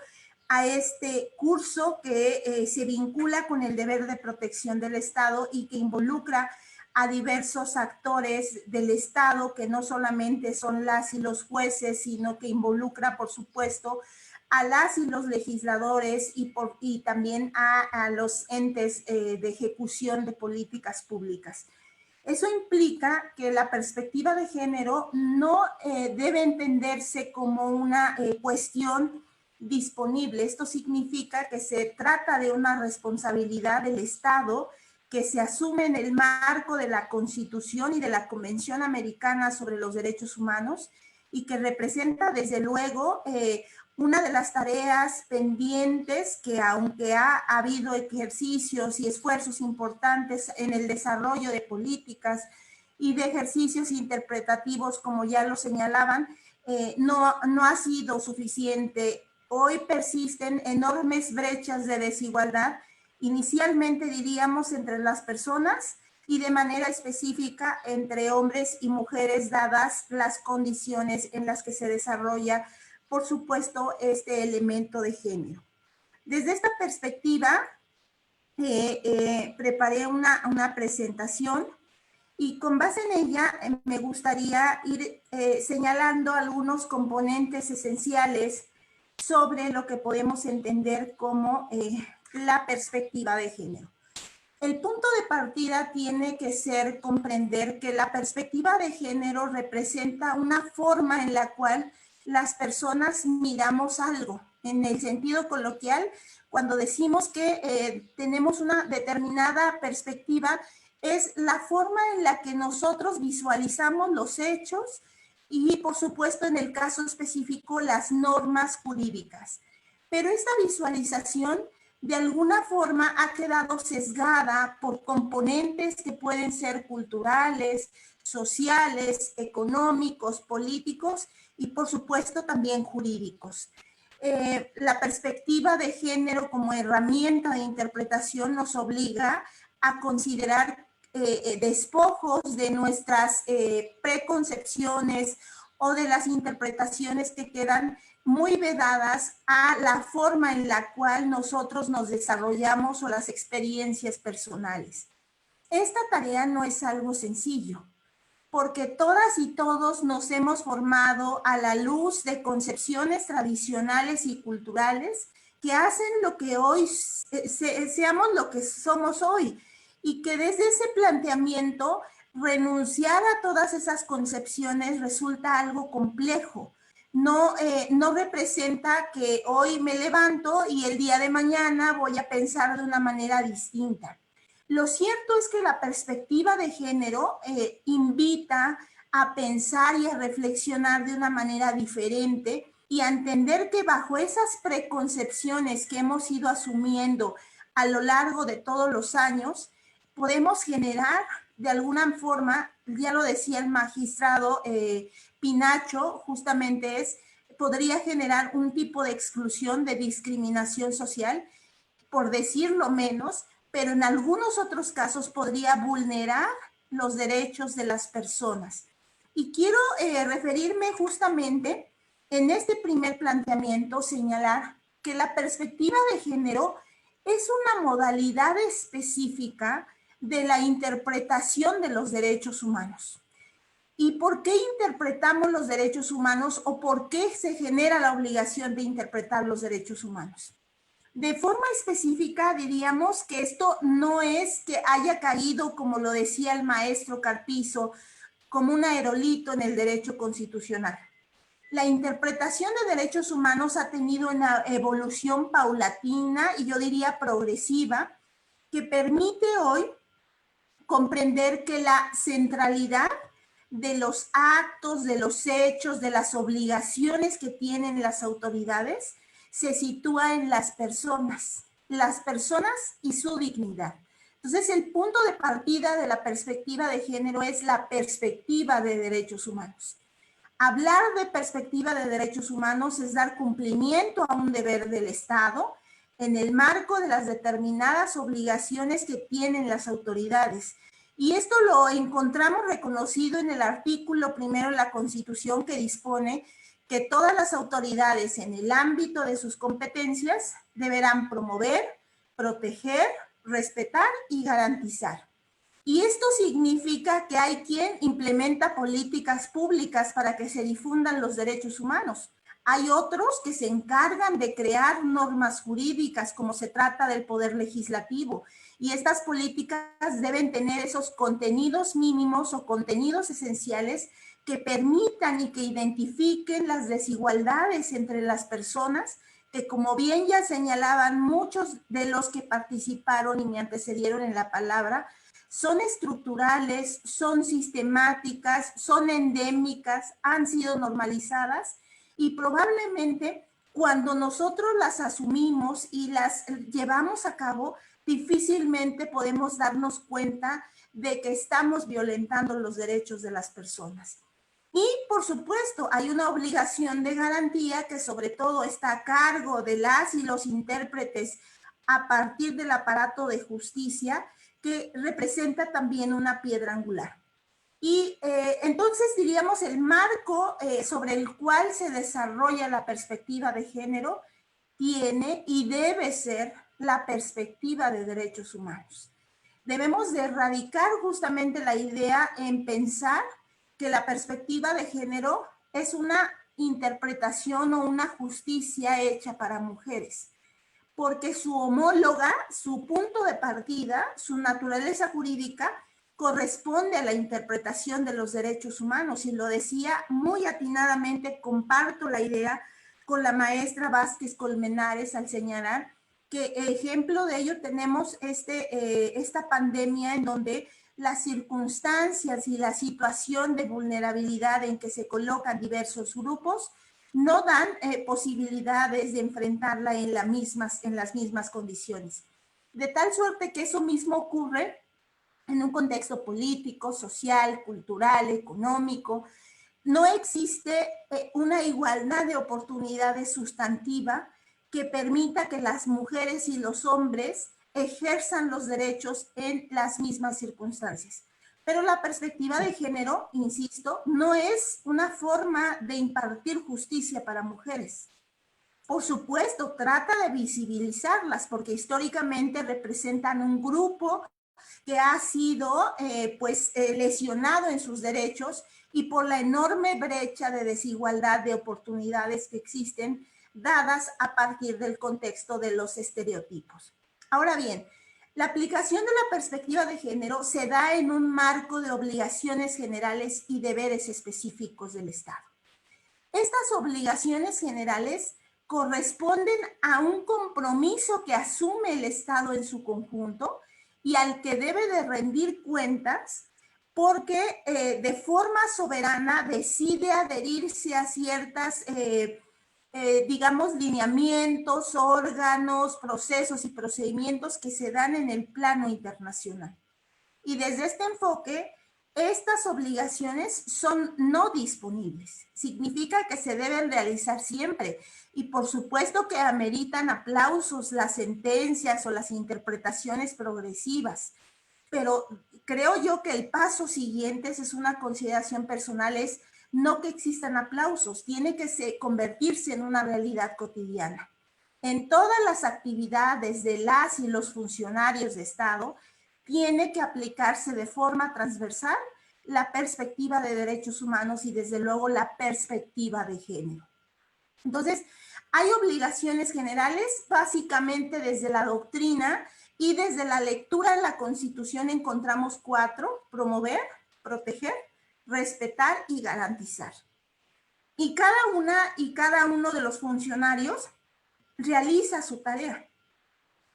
a este curso que se vincula con el deber de protección del Estado y que involucra a diversos actores del Estado, que no solamente son las y los jueces, sino que involucra, por supuesto, a las y los legisladores y también a los entes de ejecución de políticas públicas. Eso implica que la perspectiva de género no debe entenderse como una cuestión disponible. Esto significa que se trata de una responsabilidad del Estado que se asume en el marco de la Constitución y de la Convención Americana sobre los Derechos Humanos y que representa desde luego una de las tareas pendientes que, aunque ha habido ejercicios y esfuerzos importantes en el desarrollo de políticas y de ejercicios interpretativos, como ya lo señalaban, no ha sido suficiente. Hoy persisten enormes brechas de desigualdad, inicialmente diríamos entre las personas y de manera específica entre hombres y mujeres, dadas las condiciones en las que se desarrolla, por supuesto, este elemento de género. Desde esta perspectiva, preparé una presentación y con base en ella me gustaría ir señalando algunos componentes esenciales sobre lo que podemos entender como la perspectiva de género. El punto de partida tiene que ser comprender que la perspectiva de género representa una forma en la cual las personas miramos algo. En el sentido coloquial, cuando decimos que tenemos una determinada perspectiva, es la forma en la que nosotros visualizamos los hechos y, por supuesto, en el caso específico, las normas jurídicas. Pero esta visualización, de alguna forma, ha quedado sesgada por componentes que pueden ser culturales, sociales, económicos, políticos y, por supuesto, también jurídicos. La perspectiva de género como herramienta de interpretación nos obliga a considerar despojos de nuestras preconcepciones o de las interpretaciones que quedan muy vedadas a la forma en la cual nosotros nos desarrollamos o las experiencias personales. Esta tarea no es algo sencillo, porque todas y todos nos hemos formado a la luz de concepciones tradicionales y culturales que hacen lo que hoy seamos lo que somos hoy, y que desde ese planteamiento renunciar a todas esas concepciones resulta algo complejo. No representa que hoy me levanto y el día de mañana voy a pensar de una manera distinta. Lo cierto es que la perspectiva de género invita a pensar y a reflexionar de una manera diferente y a entender que bajo esas preconcepciones que hemos ido asumiendo a lo largo de todos los años, podemos generar de alguna forma, ya lo decía el magistrado Pinacho, justamente podría generar un tipo de exclusión, de discriminación social, por decirlo menos, pero en algunos otros casos podría vulnerar los derechos de las personas. Y quiero referirme justamente en este primer planteamiento, señalar que la perspectiva de género es una modalidad específica de la interpretación de los derechos humanos. ¿Y por qué interpretamos los derechos humanos o por qué se genera la obligación de interpretar los derechos humanos? De forma específica diríamos que esto no es que haya caído, como lo decía el maestro Carpizo, como un aerolito en el derecho constitucional. La interpretación de derechos humanos ha tenido una evolución paulatina y yo diría progresiva, que permite hoy comprender que la centralidad de los actos, de los hechos, de las obligaciones que tienen las autoridades se sitúa en las personas y su dignidad. Entonces, el punto de partida de la perspectiva de género es la perspectiva de derechos humanos. Hablar de perspectiva de derechos humanos es dar cumplimiento a un deber del Estado en el marco de las determinadas obligaciones que tienen las autoridades. Y esto lo encontramos reconocido en el artículo primero de la Constitución, que dispone que todas las autoridades en el ámbito de sus competencias deberán promover, proteger, respetar y garantizar. Y esto significa que hay quien implementa políticas públicas para que se difundan los derechos humanos. Hay otros que se encargan de crear normas jurídicas, como se trata del Poder Legislativo. Y estas políticas deben tener esos contenidos mínimos o contenidos esenciales que permitan y que identifiquen las desigualdades entre las personas, que como bien ya señalaban muchos de los que participaron y me antecedieron en la palabra, son estructurales, son sistemáticas, son endémicas, han sido normalizadas y probablemente cuando nosotros las asumimos y las llevamos a cabo, difícilmente podemos darnos cuenta de que estamos violentando los derechos de las personas. Y, por supuesto, hay una obligación de garantía que sobre todo está a cargo de las y los intérpretes a partir del aparato de justicia, que representa también una piedra angular. Y entonces diríamos el marco sobre el cual se desarrolla la perspectiva de género tiene y debe ser la perspectiva de derechos humanos. Debemos de erradicar justamente la idea en pensar que la perspectiva de género es una interpretación o una justicia hecha para mujeres, porque su homóloga, su punto de partida, su naturaleza jurídica, corresponde a la interpretación de los derechos humanos. Y lo decía muy atinadamente, comparto la idea con la maestra Vázquez Colmenares al señalar que ejemplo de ello tenemos esta pandemia en donde las circunstancias y la situación de vulnerabilidad en que se colocan diversos grupos no dan posibilidades de enfrentarla en las mismas condiciones. De tal suerte que eso mismo ocurre en un contexto político, social, cultural, económico. No existe una igualdad de oportunidades sustantiva que permita que las mujeres y los hombres ejerzan los derechos en las mismas circunstancias. Pero la perspectiva de género, insisto, no es una forma de impartir justicia para mujeres. Por supuesto, trata de visibilizarlas porque históricamente representan un grupo que ha sido lesionado en sus derechos y por la enorme brecha de desigualdad de oportunidades que existen dadas a partir del contexto de los estereotipos. Ahora bien, La aplicación de la perspectiva de género se da en un marco de obligaciones generales y deberes específicos del Estado. Estas obligaciones generales corresponden a un compromiso que asume el Estado en su conjunto y al que debe de rendir cuentas porque de forma soberana decide adherirse a ciertas, digamos, lineamientos, órganos, procesos y procedimientos que se dan en el plano internacional. Y desde este enfoque, estas obligaciones son no disponibles. Significa que se deben realizar siempre. Y por supuesto que ameritan aplausos las sentencias o las interpretaciones progresivas. Pero creo yo que el paso siguiente, esa es una consideración personal, es no que existan aplausos, tiene que convertirse en una realidad cotidiana. En todas las actividades de las y los funcionarios de Estado, tiene que aplicarse de forma transversal la perspectiva de derechos humanos y desde luego la perspectiva de género. Entonces, hay obligaciones generales, básicamente desde la doctrina y desde la lectura de la Constitución encontramos 4: promover, proteger, respetar y garantizar. Y cada uno de los funcionarios realiza su tarea.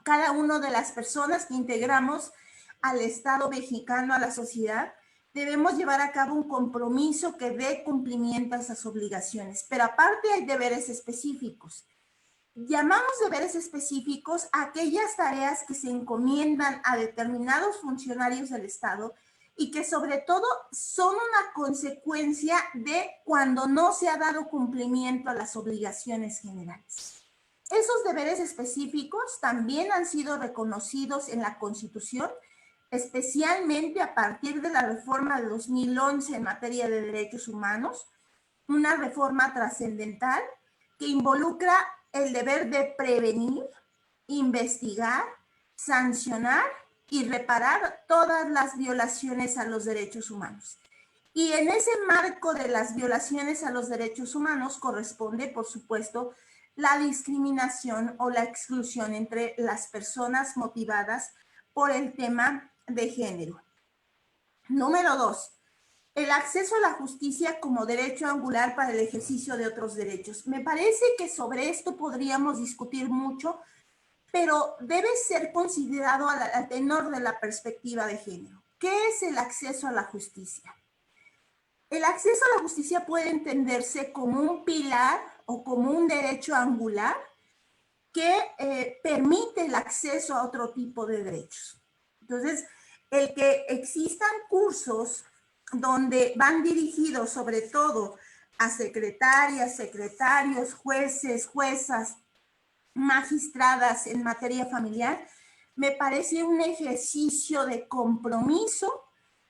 Cada una de las personas que integramos al Estado mexicano, a la sociedad, debemos llevar a cabo un compromiso que dé cumplimiento a esas obligaciones. Pero aparte hay deberes específicos. Llamamos deberes específicos a aquellas tareas que se encomiendan a determinados funcionarios del Estado y que sobre todo son una consecuencia de cuando no se ha dado cumplimiento a las obligaciones generales. Esos deberes específicos también han sido reconocidos en la Constitución, especialmente a partir de la reforma de 2011 en materia de derechos humanos, una reforma trascendental que involucra el deber de prevenir, investigar, sancionar y reparar todas las violaciones a los derechos humanos. Y en ese marco de las violaciones a los derechos humanos corresponde, por supuesto, la discriminación o la exclusión entre las personas motivadas por el tema de género. Número 2. El acceso a la justicia como derecho angular para el ejercicio de otros derechos. Me parece que sobre esto podríamos discutir mucho, pero debe ser considerado al tenor de la perspectiva de género. ¿Qué es el acceso a la justicia? El acceso a la justicia puede entenderse como un pilar o como un derecho angular que permite el acceso a otro tipo de derechos. Entonces, el que existan cursos donde van dirigidos sobre todo a secretarias, secretarios, jueces, juezas, magistradas en materia familiar, me parece un ejercicio de compromiso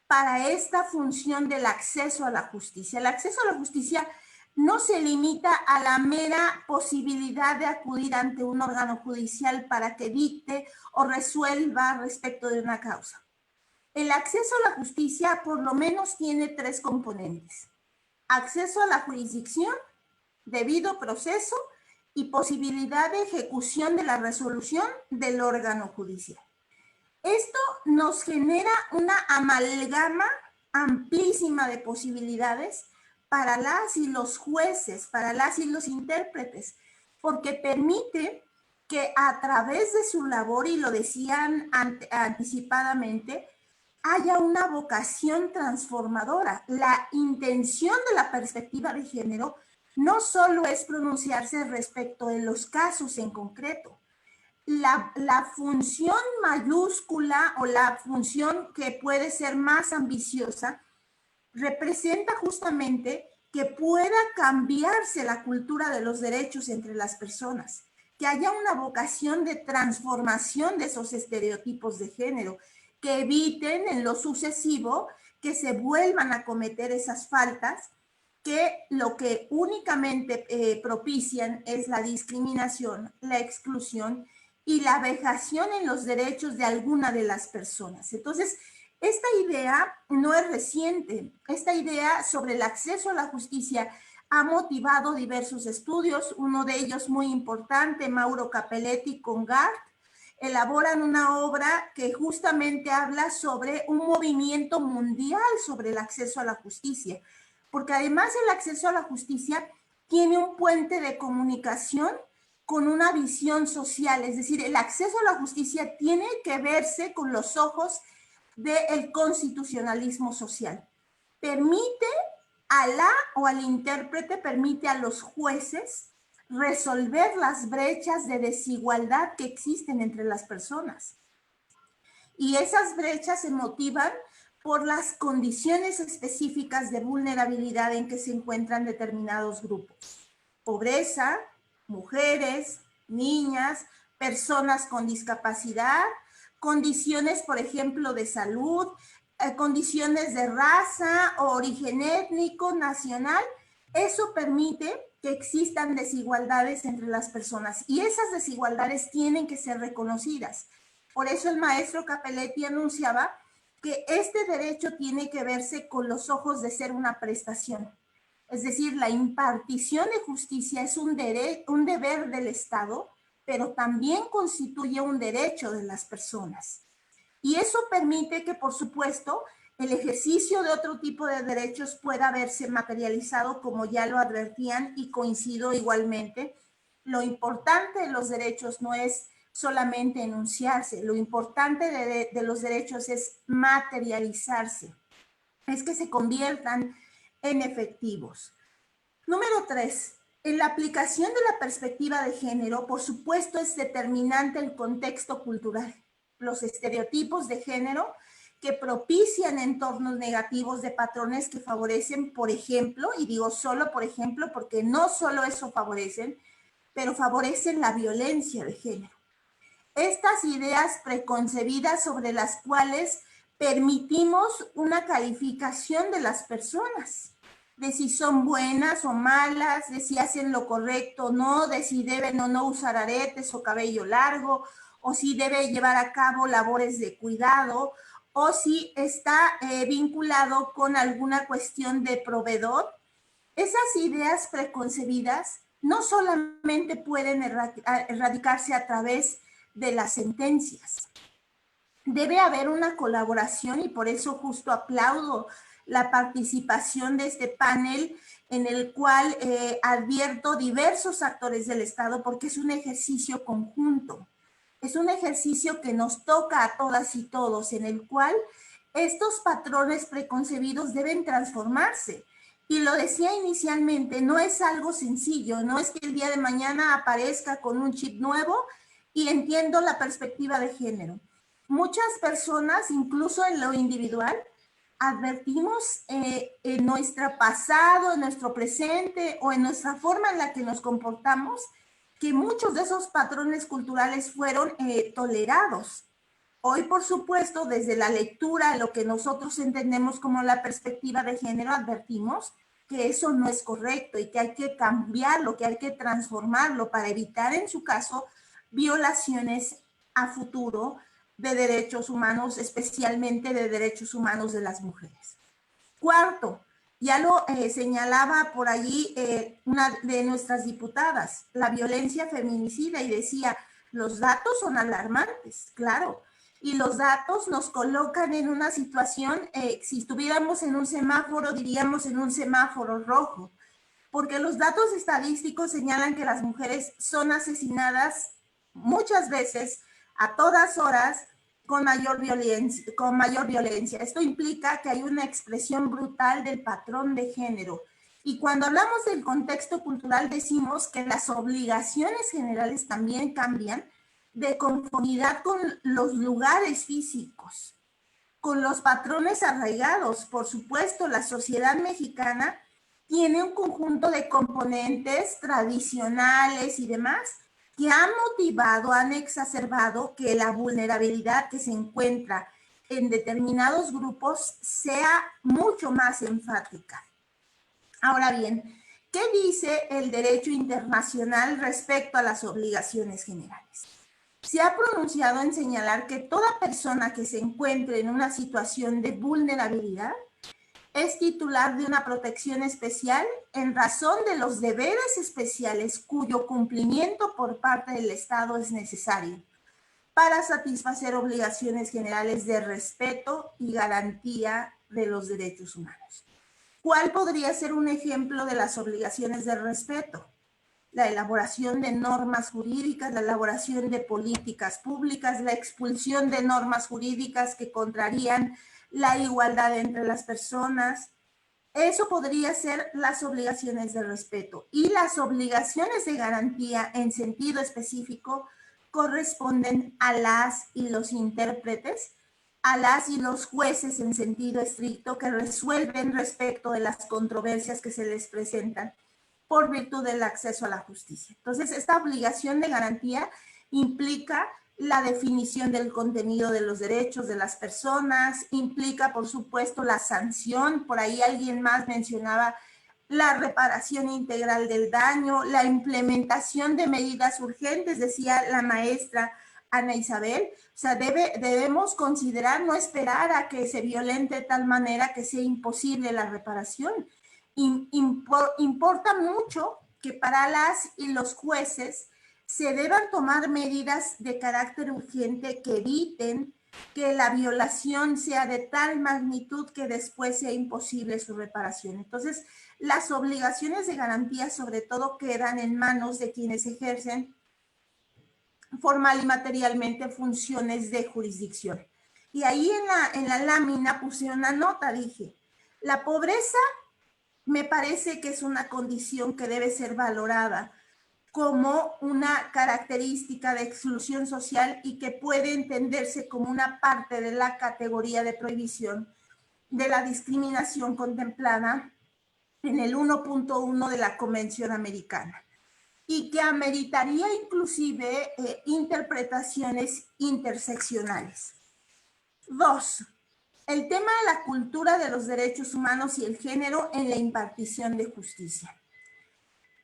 para esta función del acceso a la justicia. El acceso a la justicia no se limita a la mera posibilidad de acudir ante un órgano judicial para que dicte o resuelva respecto de una causa. El acceso a la justicia por lo menos tiene 3 componentes: acceso a la jurisdicción, debido proceso y posibilidad de ejecución de la resolución del órgano judicial. Esto nos genera una amalgama amplísima de posibilidades para las y los jueces, para las y los intérpretes, porque permite que a través de su labor, y lo decían anticipadamente, haya una vocación transformadora. La intención de la perspectiva de género no solo es pronunciarse respecto de los casos en concreto. La función mayúscula o la función que puede ser más ambiciosa representa justamente que pueda cambiarse la cultura de los derechos entre las personas, que haya una vocación de transformación de esos estereotipos de género, que eviten en lo sucesivo que se vuelvan a cometer esas faltas que lo que únicamente propician es la discriminación, la exclusión y la vejación en los derechos de alguna de las personas. Entonces, esta idea no es reciente. Esta idea sobre el acceso a la justicia ha motivado diversos estudios, uno de ellos muy importante, Mauro Capelletti con GART, elaboran una obra que justamente habla sobre un movimiento mundial sobre el acceso a la justicia, porque además el acceso a la justicia tiene un puente de comunicación con una visión social, es decir, el acceso a la justicia tiene que verse con los ojos del constitucionalismo social. Permite a la o al intérprete, permite a los jueces resolver las brechas de desigualdad que existen entre las personas. Y esas brechas se motivan por las condiciones específicas de vulnerabilidad en que se encuentran determinados grupos. Pobreza, mujeres, niñas, personas con discapacidad, condiciones, por ejemplo, de salud, condiciones de raza o origen étnico, nacional. Eso permite que existan desigualdades entre las personas y esas desigualdades tienen que ser reconocidas. Por eso el maestro Capelletti anunciaba que este derecho tiene que verse con los ojos de ser una prestación. Es decir, la impartición de justicia es un deber del Estado, pero también constituye un derecho de las personas. Y eso permite que, por supuesto, el ejercicio de otro tipo de derechos pueda verse materializado, como ya lo advertían, y coincido igualmente. Lo importante de los derechos no es solamente enunciarse, lo importante de los derechos es materializarse, es que se conviertan en efectivos. Número 3. En la aplicación de la perspectiva de género, por supuesto, es determinante el contexto cultural. Los estereotipos de género que propician entornos negativos de patrones que favorecen, por ejemplo, y digo solo por ejemplo, porque no solo eso favorecen, pero favorecen la violencia de género. Estas ideas preconcebidas sobre las cuales permitimos una calificación de las personas, de si son buenas o malas, de si hacen lo correcto o no, de si deben o no usar aretes o cabello largo, o si debe llevar a cabo labores de cuidado, o si está vinculado con alguna cuestión de proveedor. Esas ideas preconcebidas no solamente pueden erradicarse a través de las sentencias. Debe haber una colaboración y por eso justo aplaudo la participación de este panel en el cual advierto diversos actores del Estado porque es un ejercicio conjunto. Es un ejercicio que nos toca a todas y todos, en el cual estos patrones preconcebidos deben transformarse. Y lo decía inicialmente, no es algo sencillo, no es que el día de mañana aparezca con un chip nuevo y entiendo la perspectiva de género. Muchas personas, incluso en lo individual, advertimos en nuestro pasado, en nuestro presente o en nuestra forma en la que nos comportamos, que muchos de esos patrones culturales fueron tolerados. Hoy, por supuesto, desde la lectura, lo que nosotros entendemos como la perspectiva de género, advertimos que eso no es correcto y que hay que cambiarlo, que hay que transformarlo para evitar, en su caso, violaciones a futuro de derechos humanos, especialmente de derechos humanos de las mujeres. Cuarto, ya lo señalaba por allí una de nuestras diputadas, la violencia feminicida, y decía, los datos son alarmantes, claro, y los datos nos colocan en una situación, si estuviéramos en un semáforo, diríamos en un semáforo rojo, porque los datos estadísticos señalan que las mujeres son asesinadas muchas veces, a todas horas, con mayor violencia. Esto implica que hay una expresión brutal del patrón de género. Y cuando hablamos del contexto cultural, decimos que las obligaciones generales también cambian de conformidad con los lugares físicos, con los patrones arraigados. Por supuesto, la sociedad mexicana tiene un conjunto de componentes tradicionales y demás, que han motivado, han exacerbado que la vulnerabilidad que se encuentra en determinados grupos sea mucho más enfática. Ahora bien, ¿qué dice el derecho internacional respecto a las obligaciones generales? Se ha pronunciado en señalar que toda persona que se encuentre en una situación de vulnerabilidad es titular de una protección especial en razón de los deberes especiales cuyo cumplimiento por parte del Estado es necesario. para satisfacer obligaciones generales de respeto y garantía de los derechos humanos. ¿Cuál podría ser un ejemplo de las obligaciones de respeto? La elaboración de normas jurídicas, la elaboración de políticas públicas, la expulsión de normas jurídicas que contrarían la igualdad entre las personas. Eso podría ser las obligaciones de respeto. Y las obligaciones de garantía en sentido específico corresponden a las y los intérpretes, a las y los jueces en sentido estricto que resuelven respecto de las controversias que se les presentan por virtud del acceso a la justicia. Entonces, esta obligación de garantía implica la definición del contenido de los derechos de las personas, implica, por supuesto, la sanción. Por ahí alguien más mencionaba la reparación integral del daño, la implementación de medidas urgentes, decía la maestra Ana Isabel. O sea, debemos considerar, no esperar a que se violente de tal manera que sea imposible la reparación. Importa mucho que para las y los jueces se deban tomar medidas de carácter urgente que eviten que la violación sea de tal magnitud que después sea imposible su reparación. Entonces, las obligaciones de garantía sobre todo quedan en manos de quienes ejercen formal y materialmente funciones de jurisdicción. Y ahí en la lámina puse una nota, dije, la pobreza me parece que es una condición que debe ser valorada como una característica de exclusión social y que puede entenderse como una parte de la categoría de prohibición de la discriminación contemplada en el 1.1 de la Convención Americana y que ameritaría inclusive interpretaciones interseccionales. 2. El tema de la cultura de los derechos humanos y el género en la impartición de justicia.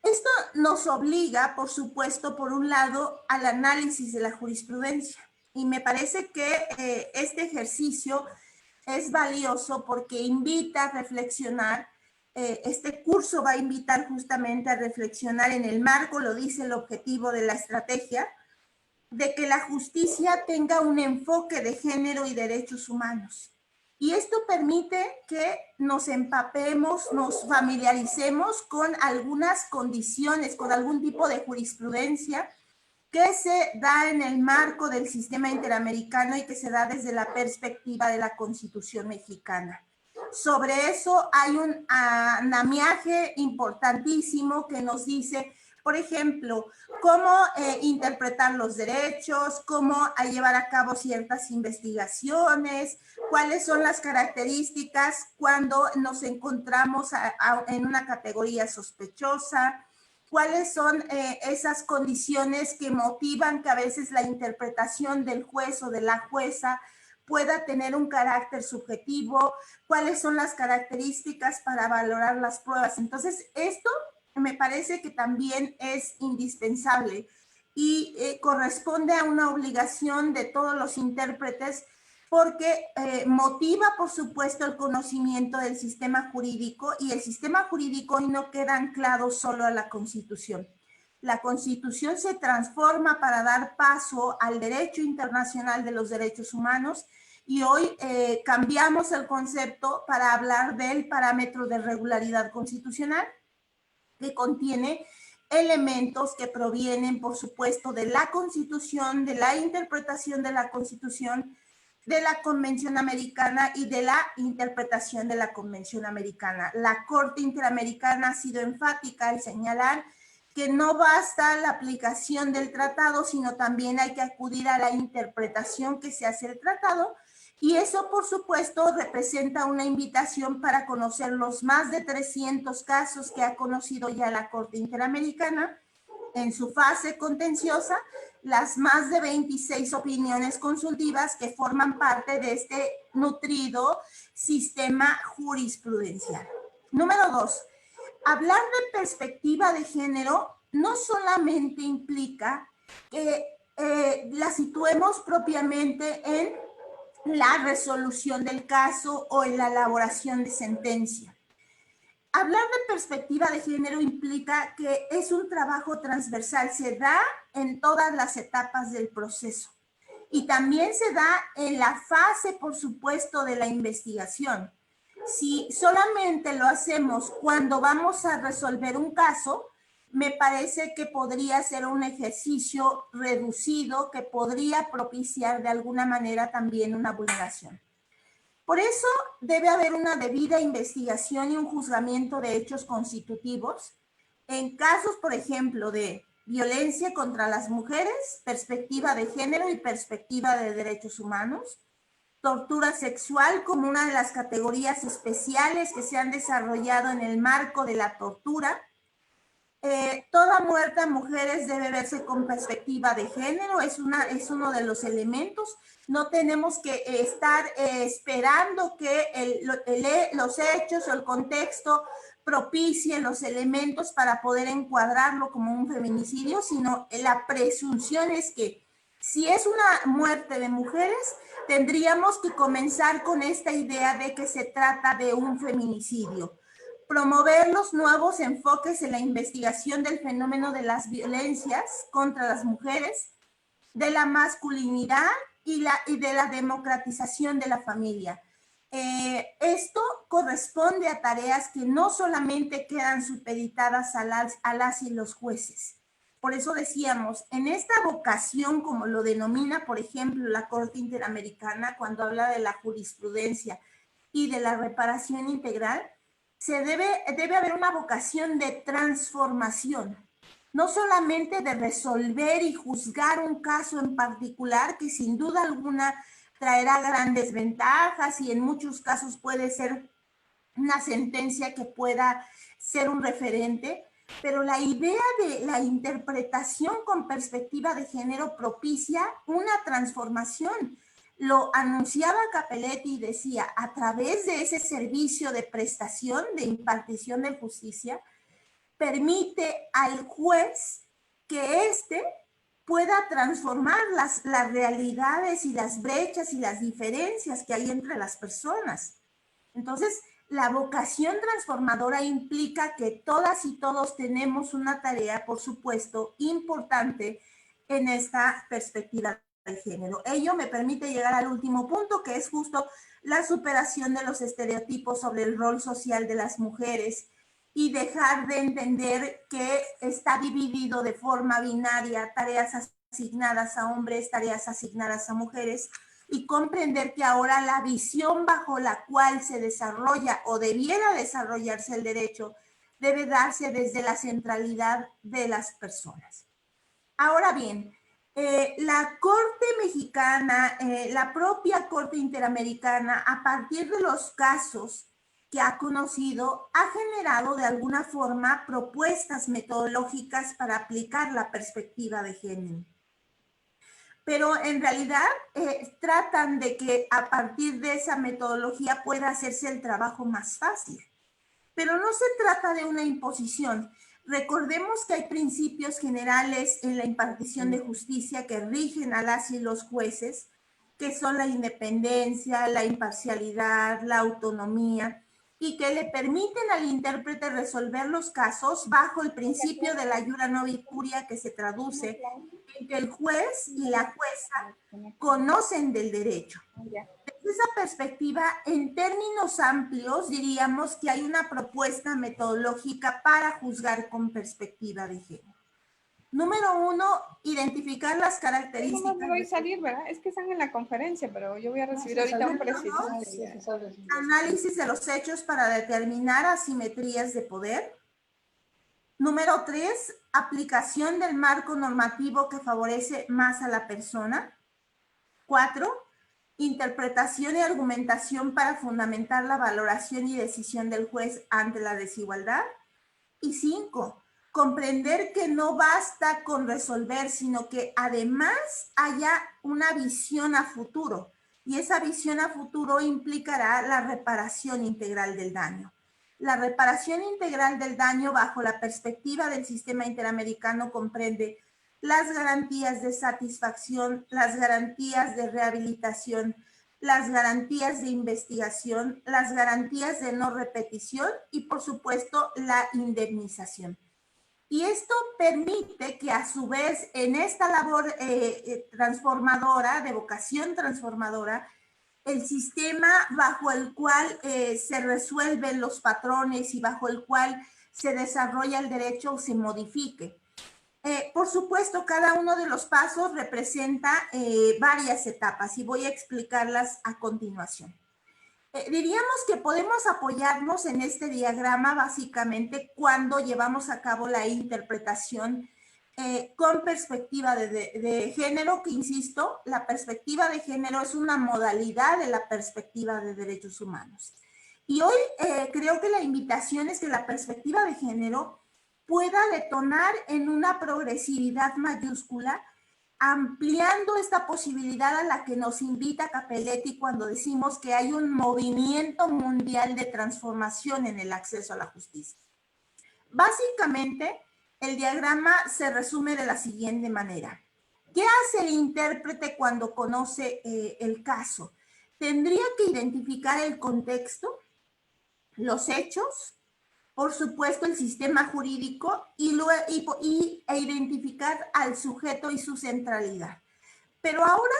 Esto nos obliga, por supuesto, por un lado, al análisis de la jurisprudencia. Y me parece que este ejercicio es valioso porque invita a reflexionar. Este curso va a invitar justamente a reflexionar en el marco, lo dice el objetivo de la estrategia, de que la justicia tenga un enfoque de género y derechos humanos. Y esto permite que nos empapemos, nos familiaricemos con algunas condiciones, con algún tipo de jurisprudencia que se da en el marco del sistema interamericano y que se da desde la perspectiva de la Constitución mexicana. Sobre eso hay un andamiaje importantísimo que nos dice, por ejemplo, cómo interpretar los derechos, cómo llevar a cabo ciertas investigaciones, cuáles son las características cuando nos encontramos en una categoría sospechosa, cuáles son esas condiciones que motivan que a veces la interpretación del juez o de la jueza pueda tener un carácter subjetivo, cuáles son las características para valorar las pruebas. Entonces, esto me parece que también es indispensable y corresponde a una obligación de todos los intérpretes porque motiva, por supuesto, el conocimiento del sistema jurídico y el sistema jurídico hoy no queda anclado solo a la Constitución. La Constitución se transforma para dar paso al derecho internacional de los derechos humanos y hoy cambiamos el concepto para hablar del parámetro de regularidad constitucional que contiene elementos que provienen, por supuesto, de la Constitución, de la interpretación de la Constitución, de la Convención Americana y de la interpretación de la Convención Americana. La Corte Interamericana ha sido enfática al señalar que no basta la aplicación del tratado, sino también hay que acudir a la interpretación que se hace del tratado. Y eso, por supuesto, representa una invitación para conocer los más de 300 casos que ha conocido ya la Corte Interamericana en su fase contenciosa, las más de 26 opiniones consultivas que forman parte de este nutrido sistema jurisprudencial. Número 2, hablar de perspectiva de género no solamente implica que la situemos propiamente en la resolución del caso o en la elaboración de sentencia. Hablar de perspectiva de género implica que es un trabajo transversal, se da en todas las etapas del proceso. y también se da en la fase, por supuesto, de la investigación. Si solamente lo hacemos cuando vamos a resolver un caso, me parece que podría ser un ejercicio reducido que podría propiciar de alguna manera también una vulneración. Por eso debe haber una debida investigación y un juzgamiento de hechos constitutivos en casos, por ejemplo, de violencia contra las mujeres, perspectiva de género y perspectiva de derechos humanos, tortura sexual como una de las categorías especiales que se han desarrollado en el marco de la tortura. Toda muerte a mujeres debe verse con perspectiva de género, es uno de los elementos. No tenemos que estar esperando que los hechos o el contexto propicien los elementos para poder encuadrarlo como un feminicidio, sino la presunción es que si es una muerte de mujeres, tendríamos que comenzar con esta idea de que se trata de un feminicidio. Promover los nuevos enfoques en la investigación del fenómeno de las violencias contra las mujeres, de la masculinidad y de la democratización de la familia. Esto corresponde a tareas que no solamente quedan supeditadas a las y los jueces. Por eso decíamos, en esta vocación, como lo denomina, por ejemplo, la Corte Interamericana, cuando habla de la jurisprudencia y de la reparación integral, debe haber una vocación de transformación, no solamente de resolver y juzgar un caso en particular, que sin duda alguna traerá grandes ventajas y en muchos casos puede ser una sentencia que pueda ser un referente, pero la idea de la interpretación con perspectiva de género propicia una transformación. Lo anunciaba Capelletti y decía, a través de ese servicio de prestación, de impartición de justicia, permite al juez que éste pueda transformar las realidades y las brechas y las diferencias que hay entre las personas. Entonces, la vocación transformadora implica que todas y todos tenemos una tarea, por supuesto, importante en esta perspectiva de género. Ello me permite llegar al último punto, que es justo la superación de los estereotipos sobre el rol social de las mujeres y dejar de entender que está dividido de forma binaria, tareas asignadas a hombres, tareas asignadas a mujeres, y comprender que ahora la visión bajo la cual se desarrolla o debiera desarrollarse el derecho debe darse desde la centralidad de las personas. Ahora bien, la Corte Mexicana, la propia Corte Interamericana, a partir de los casos que ha conocido, ha generado de alguna forma propuestas metodológicas para aplicar la perspectiva de género. Pero en realidad tratan de que a partir de esa metodología pueda hacerse el trabajo más fácil. Pero no se trata de una imposición. Recordemos que hay principios generales en la impartición de justicia que rigen a las y los jueces, que son la independencia, la imparcialidad, la autonomía, y que le permiten al intérprete resolver los casos bajo el principio de la iura novi curia, que se traduce en que el juez y la jueza conocen del derecho. Desde esa perspectiva, en términos amplios, diríamos que hay una propuesta metodológica para juzgar con perspectiva de género. Número 1, identificar las características. No me voy a salir, ¿verdad? Es que están en la conferencia, pero yo voy a recibir ahorita un preciso. Análisis de los hechos para determinar asimetrías de poder. Número 3, aplicación del marco normativo que favorece más a la persona. 4, interpretación y argumentación para fundamentar la valoración y decisión del juez ante la desigualdad. Y 5, comprender que no basta con resolver, sino que además haya una visión a futuro. Y esa visión a futuro implicará la reparación integral del daño. La reparación integral del daño bajo la perspectiva del sistema interamericano comprende las garantías de satisfacción, las garantías de rehabilitación, las garantías de investigación, las garantías de no repetición y, por supuesto, la indemnización. Y esto permite que a su vez en esta labor transformadora, de vocación transformadora, el sistema bajo el cual se resuelven los patrones y bajo el cual se desarrolla el derecho se modifique. Por supuesto, cada uno de los pasos representa varias etapas y voy a explicarlas a continuación. Diríamos que podemos apoyarnos en este diagrama básicamente cuando llevamos a cabo la interpretación con perspectiva de género, que insisto, la perspectiva de género es una modalidad de la perspectiva de derechos humanos. Y hoy creo que la invitación es que la perspectiva de género pueda detonar en una progresividad mayúscula, ampliando esta posibilidad a la que nos invita Capelletti cuando decimos que hay un movimiento mundial de transformación en el acceso a la justicia. Básicamente, el diagrama se resume de la siguiente manera. ¿Qué hace el intérprete cuando conoce el caso? Tendría que identificar el contexto, los hechos, por supuesto el sistema jurídico e identificar al sujeto y su centralidad. Pero ahora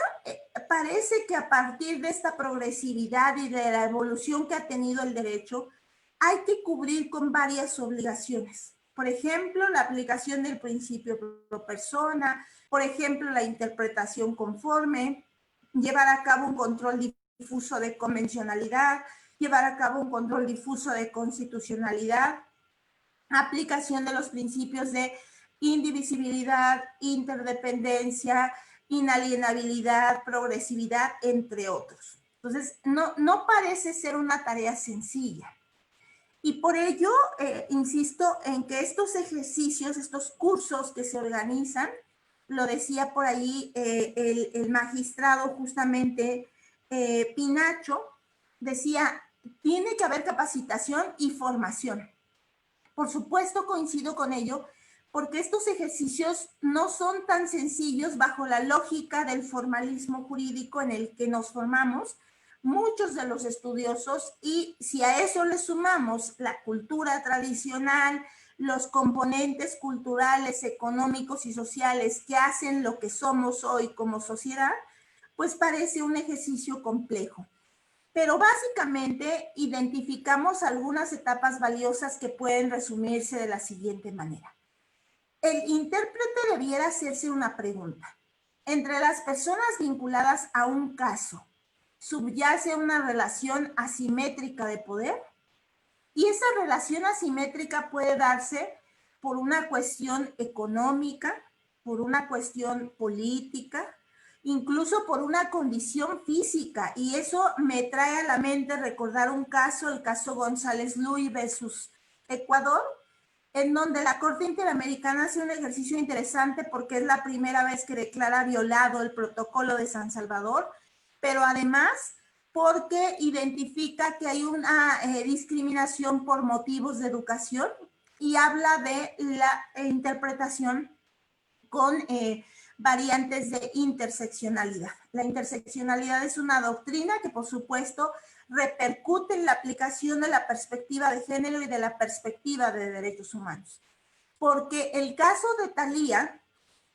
parece que a partir de esta progresividad y de la evolución que ha tenido el derecho, hay que cubrir con varias obligaciones. Por ejemplo, la aplicación del principio pro persona, por ejemplo, la interpretación conforme, llevar a cabo un control difuso de convencionalidad, llevar a cabo un control difuso de constitucionalidad, aplicación de los principios de indivisibilidad, interdependencia, inalienabilidad, progresividad, entre otros. Entonces, no parece ser una tarea sencilla. Y por ello, insisto en que estos ejercicios, estos cursos que se organizan, lo decía por ahí el magistrado justamente Pinacho, decía, tiene que haber capacitación y formación. Por supuesto, coincido con ello, porque estos ejercicios no son tan sencillos bajo la lógica del formalismo jurídico en el que nos formamos muchos de los estudiosos, y si a eso le sumamos la cultura tradicional, los componentes culturales, económicos y sociales que hacen lo que somos hoy como sociedad, pues parece un ejercicio complejo. Pero básicamente identificamos algunas etapas valiosas que pueden resumirse de la siguiente manera. El intérprete debiera hacerse una pregunta. Entre las personas vinculadas a un caso, ¿subyace una relación asimétrica de poder? Y esa relación asimétrica puede darse por una cuestión económica, por una cuestión política, incluso por una condición física. Y eso me trae a la mente recordar un caso, el caso González Luis versus Ecuador, en donde la Corte Interamericana hace un ejercicio interesante porque es la primera vez que declara violado el protocolo de San Salvador, pero además porque identifica que hay una discriminación por motivos de educación y habla de la interpretación con variantes de interseccionalidad. La interseccionalidad es una doctrina que, por supuesto, repercute en la aplicación de la perspectiva de género y de la perspectiva de derechos humanos. Porque el caso de Thalía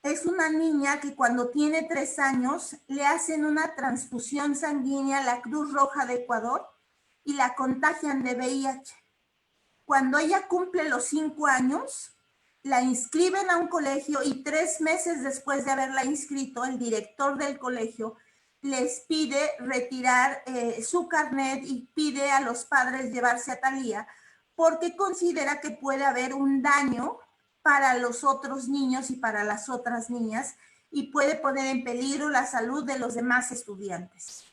es una niña que cuando tiene 3 años le hacen una transfusión sanguínea a la Cruz Roja de Ecuador y la contagian de VIH. Cuando ella cumple los 5 años, la inscriben a un colegio y 3 meses después de haberla inscrito, el director del colegio les pide retirar su carnet y pide a los padres llevarse a Thalía porque considera que puede haber un daño para los otros niños y para las otras niñas y puede poner en peligro la salud de los demás estudiantes.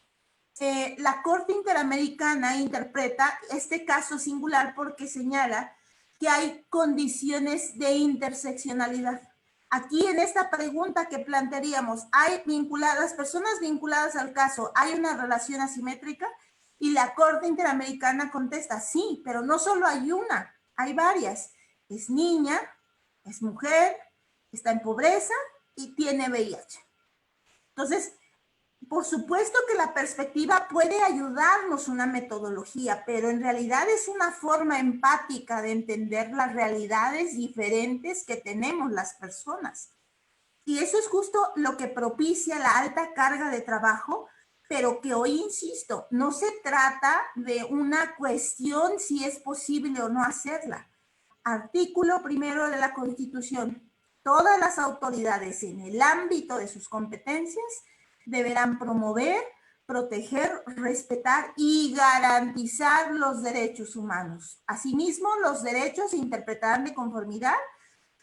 La Corte Interamericana interpreta este caso singular porque señala que hay condiciones de interseccionalidad. Aquí en esta pregunta que plantearíamos, ¿hay personas vinculadas al caso, hay una relación asimétrica? Y la Corte Interamericana contesta, sí, pero no solo hay una, hay varias. Es niña, es mujer, está en pobreza y tiene VIH. Entonces, por supuesto que la perspectiva puede ayudarnos una metodología, pero en realidad es una forma empática de entender las realidades diferentes que tenemos las personas. Y eso es justo lo que propicia la alta carga de trabajo, pero que hoy, insisto, no se trata de una cuestión si es posible o no hacerla. Artículo 1 de la Constitución. Todas las autoridades en el ámbito de sus competencias deberán promover, proteger, respetar y garantizar los derechos humanos. Asimismo, los derechos se interpretarán de conformidad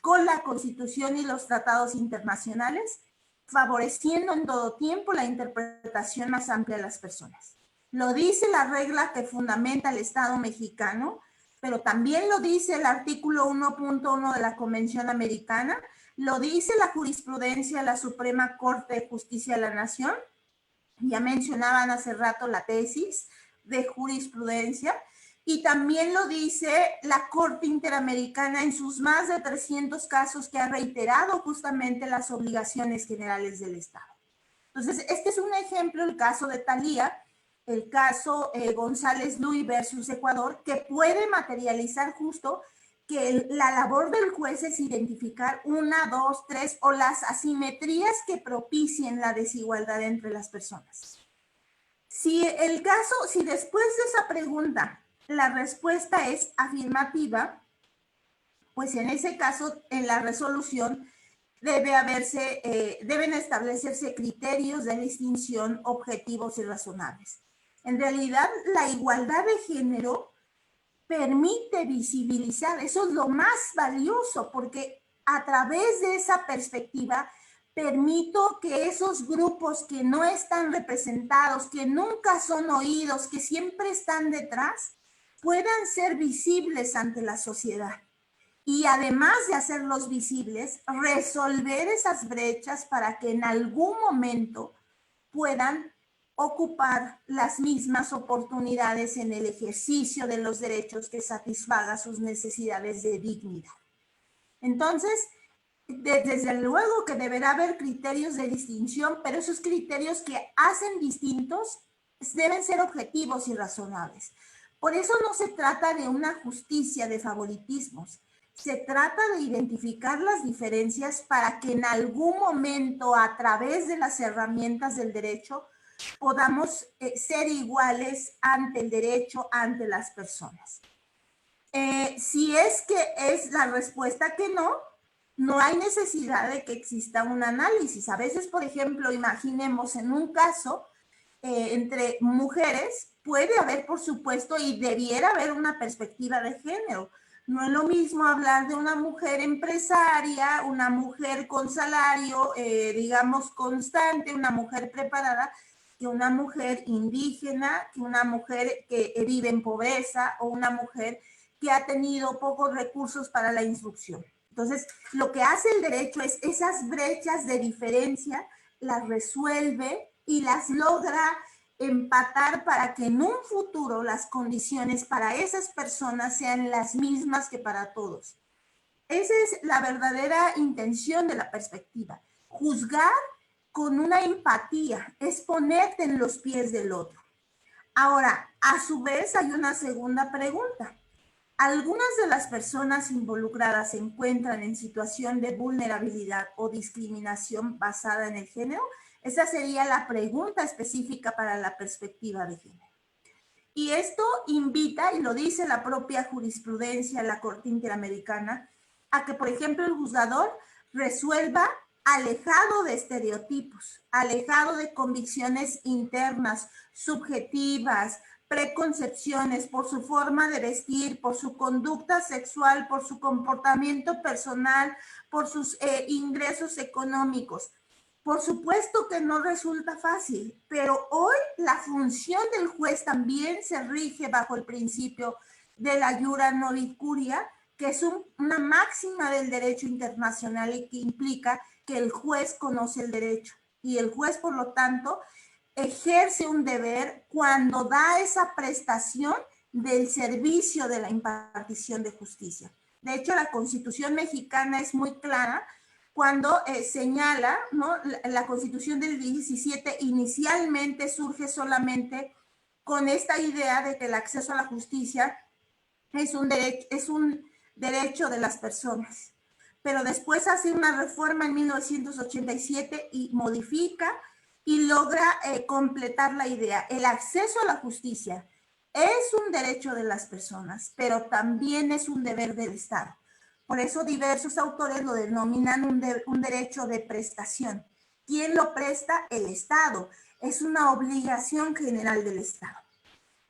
con la Constitución y los tratados internacionales, favoreciendo en todo tiempo la interpretación más amplia de las personas. Lo dice la regla que fundamenta el Estado mexicano, pero también lo dice el artículo 1.1 de la Convención Americana, lo dice la jurisprudencia de la Suprema Corte de Justicia de la Nación, ya mencionaban hace rato la tesis de jurisprudencia, y también lo dice la Corte Interamericana en sus más de 300 casos que ha reiterado justamente las obligaciones generales del Estado. Entonces, este es un ejemplo, el caso de Thalía, el caso González Luis versus Ecuador, que puede materializar justo que la labor del juez es identificar 1, 2, 3 o las asimetrías que propicien la desigualdad entre las personas. Si después de esa pregunta la respuesta es afirmativa, pues en ese caso en la resolución deben establecerse criterios de distinción objetivos y razonables. En realidad, la igualdad de género permite visibilizar, eso es lo más valioso, porque a través de esa perspectiva permito que esos grupos que no están representados, que nunca son oídos, que siempre están detrás, puedan ser visibles ante la sociedad. Y además de hacerlos visibles, resolver esas brechas para que en algún momento puedan ocupar las mismas oportunidades en el ejercicio de los derechos que satisfaga sus necesidades de dignidad. Entonces, desde luego que deberá haber criterios de distinción, pero esos criterios que hacen distintos deben ser objetivos y razonables. Por eso no se trata de una justicia de favoritismos, se trata de identificar las diferencias para que en algún momento, a través de las herramientas del derecho, podamos ser iguales ante el derecho, ante las personas. Si es que es la respuesta que no hay necesidad de que exista un análisis. A veces, por ejemplo, imaginemos en un caso entre mujeres, puede haber, por supuesto, y debiera haber una perspectiva de género. No es lo mismo hablar de una mujer empresaria, una mujer con salario, digamos, constante, una mujer preparada, que una mujer indígena, que una mujer que vive en pobreza o una mujer que ha tenido pocos recursos para la instrucción. Entonces, lo que hace el derecho es esas brechas de diferencia, las resuelve y las logra empatar para que en un futuro las condiciones para esas personas sean las mismas que para todos. Esa es la verdadera intención de la perspectiva. Juzgar con una empatía, es ponerte en los pies del otro. Ahora, a su vez hay una segunda pregunta. ¿Algunas de las personas involucradas se encuentran en situación de vulnerabilidad o discriminación basada en el género? Esa sería la pregunta específica para la perspectiva de género. Y esto invita, y lo dice la propia jurisprudencia de la Corte Interamericana, a que, por ejemplo, el juzgador resuelva alejado de estereotipos, alejado de convicciones internas, subjetivas, preconcepciones por su forma de vestir, por su conducta sexual, por su comportamiento personal, por sus ingresos económicos. Por supuesto que no resulta fácil, pero hoy la función del juez también se rige bajo el principio de la iura non curia, que es una máxima del derecho internacional y que implica que el juez conoce el derecho y el juez, por lo tanto, ejerce un deber cuando da esa prestación del servicio de la impartición de justicia. De hecho, la Constitución mexicana es muy clara cuando señala, ¿no? La Constitución del 17 inicialmente surge solamente con esta idea de que el acceso a la justicia es un derecho de las personas. Pero después hace una reforma en 1987 y modifica y logra completar la idea. El acceso a la justicia es un derecho de las personas, pero también es un deber del Estado. Por eso diversos autores lo denominan un derecho de prestación. ¿Quién lo presta? El Estado. Es una obligación general del Estado.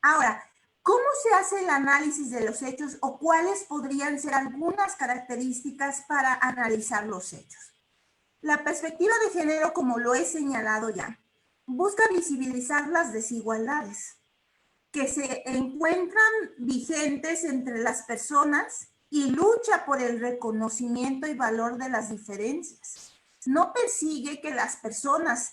Ahora, ¿cómo se hace el análisis de los hechos o cuáles podrían ser algunas características para analizar los hechos? La perspectiva de género, como lo he señalado ya, busca visibilizar las desigualdades que se encuentran vigentes entre las personas y lucha por el reconocimiento y valor de las diferencias. No persigue que las personas,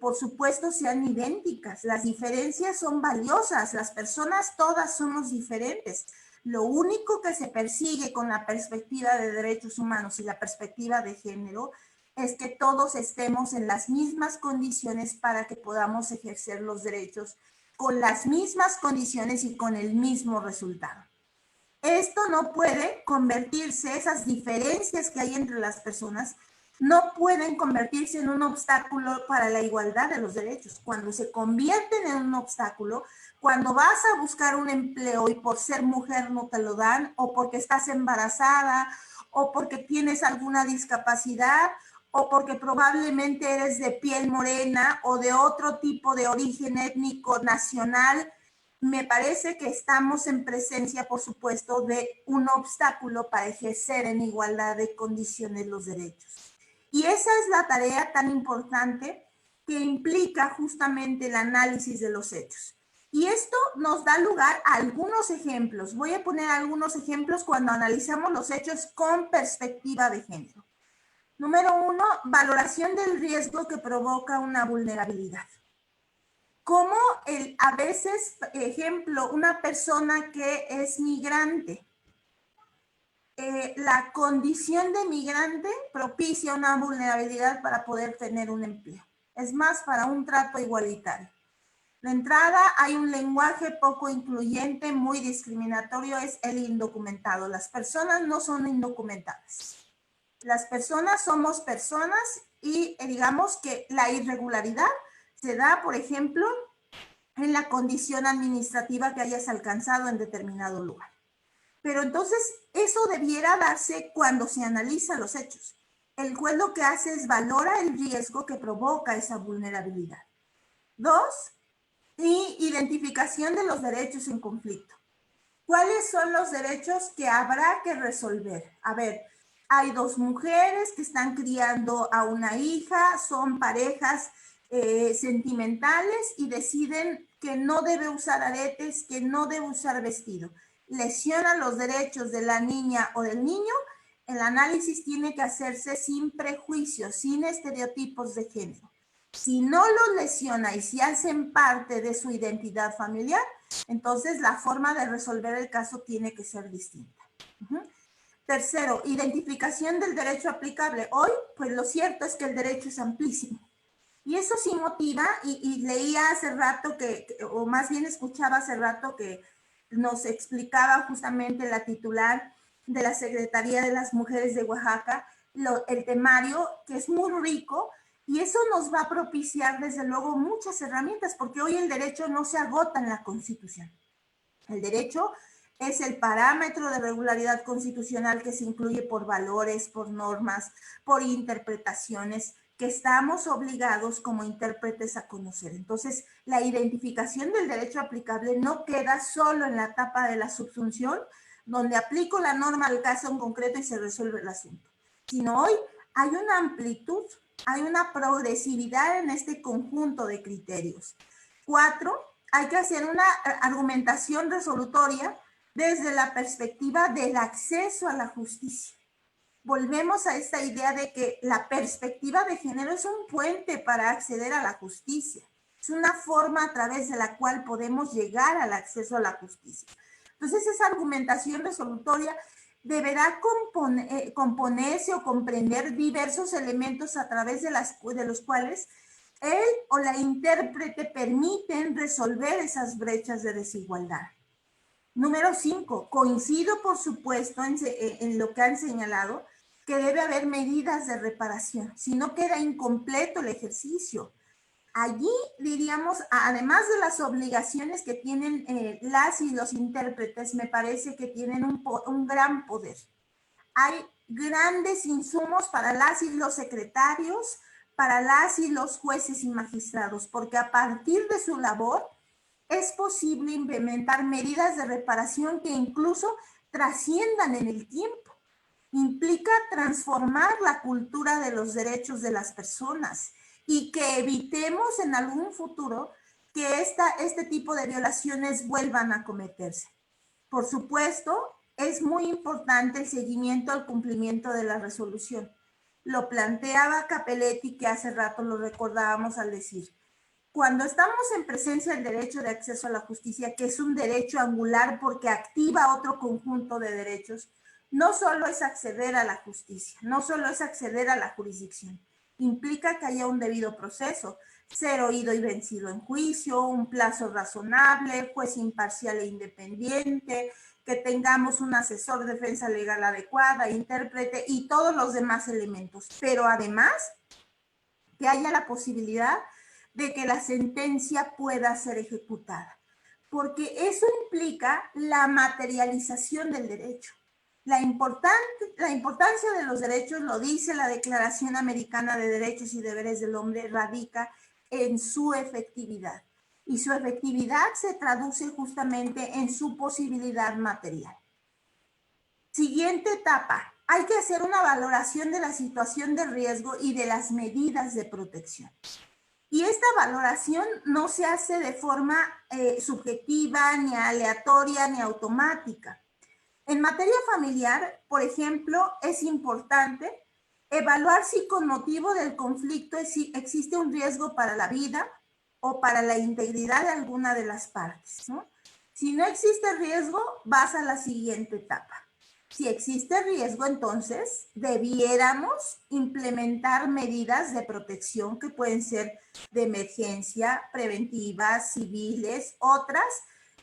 por supuesto, sean idénticas. Las diferencias son valiosas. Las personas todas somos diferentes. Lo único que se persigue con la perspectiva de derechos humanos y la perspectiva de género es que todos estemos en las mismas condiciones para que podamos ejercer los derechos con las mismas condiciones y con el mismo resultado. Esto no puede convertirse, esas diferencias que hay entre las personas, no pueden convertirse en un obstáculo para la igualdad de los derechos. Cuando se convierten en un obstáculo, cuando vas a buscar un empleo y por ser mujer no te lo dan, o porque estás embarazada, o porque tienes alguna discapacidad, o porque probablemente eres de piel morena o de otro tipo de origen étnico nacional, me parece que estamos en presencia, por supuesto, de un obstáculo para ejercer en igualdad de condiciones los derechos. Y esa es la tarea tan importante que implica justamente el análisis de los hechos. Y esto nos da lugar a algunos ejemplos. Voy a poner algunos ejemplos cuando analizamos los hechos con perspectiva de género. Número 1, valoración del riesgo que provoca una vulnerabilidad. Como a veces, ejemplo, una persona que es migrante, la condición de migrante propicia una vulnerabilidad para poder tener un empleo. Es más, para un trato igualitario. De entrada, hay un lenguaje poco incluyente, muy discriminatorio, es el indocumentado. Las personas no son indocumentadas. Las personas somos personas y digamos que la irregularidad se da, por ejemplo, en la condición administrativa que hayas alcanzado en determinado lugar. Pero entonces eso debiera darse cuando se analizan los hechos. El juez lo que hace es valora el riesgo que provoca esa vulnerabilidad. 2, y identificación de los derechos en conflicto. ¿Cuáles son los derechos que habrá que resolver? A ver, hay 2 mujeres que están criando a una hija, son parejas sentimentales y deciden que no debe usar aretes, que no debe usar vestido. Lesionan los derechos de la niña o del niño. El análisis tiene que hacerse sin prejuicios, sin estereotipos de género. Si no los lesiona y si hacen parte de su identidad familiar, entonces la forma de resolver el caso tiene que ser distinta. Tercero, identificación del derecho aplicable. Hoy, pues lo cierto es que el derecho es amplísimo. Y eso sí motiva, y leía hace rato o más bien escuchaba hace rato que nos explicaba justamente la titular de la Secretaría de las Mujeres de Oaxaca, el temario, que es muy rico, y eso nos va a propiciar desde luego muchas herramientas, porque hoy el derecho no se agota en la Constitución. El derecho es el parámetro de regularidad constitucional que se incluye por valores, por normas, por interpretaciones que estamos obligados como intérpretes a conocer. Entonces, la identificación del derecho aplicable no queda solo en la etapa de la subsunción, donde aplico la norma al caso en concreto y se resuelve el asunto, sino hoy hay una amplitud, hay una progresividad en este conjunto de criterios. 4, hay que hacer una argumentación resolutoria desde la perspectiva del acceso a la justicia. Volvemos a esta idea de que la perspectiva de género es un puente para acceder a la justicia. Es una forma a través de la cual podemos llegar al acceso a la justicia. Entonces, esa argumentación resolutoria deberá componerse o comprender diversos elementos a través de los cuales él o la intérprete permiten resolver esas brechas de desigualdad. Número 5, coincido por supuesto en lo que han señalado, que debe haber medidas de reparación, si no queda incompleto el ejercicio. Allí diríamos, además de las obligaciones que tienen las y los intérpretes, me parece que tienen un gran poder. Hay grandes insumos para las y los secretarios, para las y los jueces y magistrados, porque a partir de su labor es posible implementar medidas de reparación que incluso trasciendan en el tiempo. Implica transformar la cultura de los derechos de las personas y que evitemos en algún futuro que este tipo de violaciones vuelvan a cometerse. Por supuesto, es muy importante el seguimiento al cumplimiento de la resolución. Lo planteaba Capelletti, que hace rato lo recordábamos al decir, cuando estamos en presencia del derecho de acceso a la justicia, que es un derecho angular porque activa otro conjunto de derechos, no solo es acceder a la justicia, no solo es acceder a la jurisdicción, implica que haya un debido proceso, ser oído y vencido en juicio, un plazo razonable, juez imparcial e independiente, que tengamos un asesor de defensa legal adecuada, intérprete y todos los demás elementos. Pero además, que haya la posibilidad de que la sentencia pueda ser ejecutada, porque eso implica la materialización del derecho. La importancia de los derechos, lo dice la Declaración Americana de Derechos y Deberes del Hombre, radica en su efectividad. Y su efectividad se traduce justamente en su posibilidad material. Siguiente etapa. Hay que hacer una valoración de la situación de riesgo y de las medidas de protección. Y esta valoración no se hace de forma subjetiva, ni aleatoria, ni automática. En materia familiar, por ejemplo, es importante evaluar si con motivo del conflicto existe un riesgo para la vida o para la integridad de alguna de las partes, ¿no? Si no existe riesgo, vas a la siguiente etapa. Si existe riesgo, entonces debiéramos implementar medidas de protección que pueden ser de emergencia, preventivas, civiles, otras,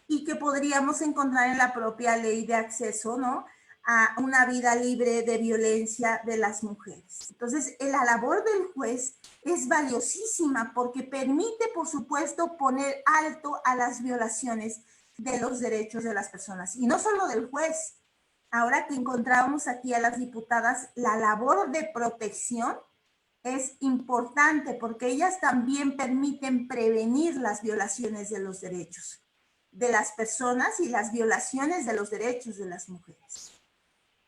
y que podríamos encontrar en la propia ley de acceso, ¿no?, a una vida libre de violencia de las mujeres. Entonces, la labor del juez es valiosísima porque permite, por supuesto, poner alto a las violaciones de los derechos de las personas. Y no solo del juez. Ahora que encontramos aquí a las diputadas, la labor de protección es importante porque ellas también permiten prevenir las violaciones de los derechos de las personas y las violaciones de los derechos de las mujeres.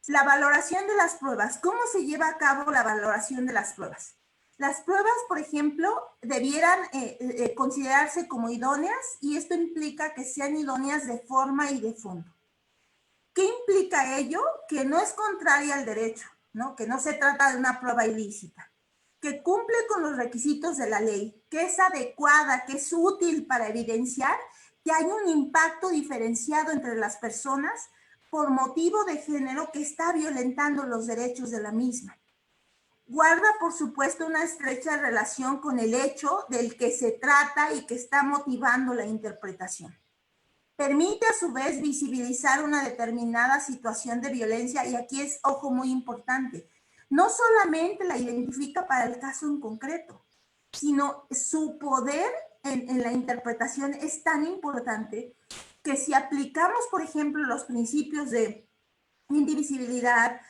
La valoración de las pruebas. ¿Cómo se lleva a cabo la valoración de las pruebas? Las pruebas, por ejemplo, debieran considerarse como idóneas y esto implica que sean idóneas de forma y de fondo. ¿Qué implica ello? Que no es contraria al derecho, ¿no? Que no se trata de una prueba ilícita, que cumple con los requisitos de la ley, que es adecuada, que es útil para evidenciar que hay un impacto diferenciado entre las personas por motivo de género que está violentando los derechos de la misma. Guarda, por supuesto, una estrecha relación con el hecho del que se trata y que está motivando la interpretación. Permite, a su vez, visibilizar una determinada situación de violencia, y aquí es, ojo, muy importante, no solamente la identifica para el caso en concreto, sino su poder en la interpretación es tan importante que si aplicamos, por ejemplo, los principios de indivisibilidad,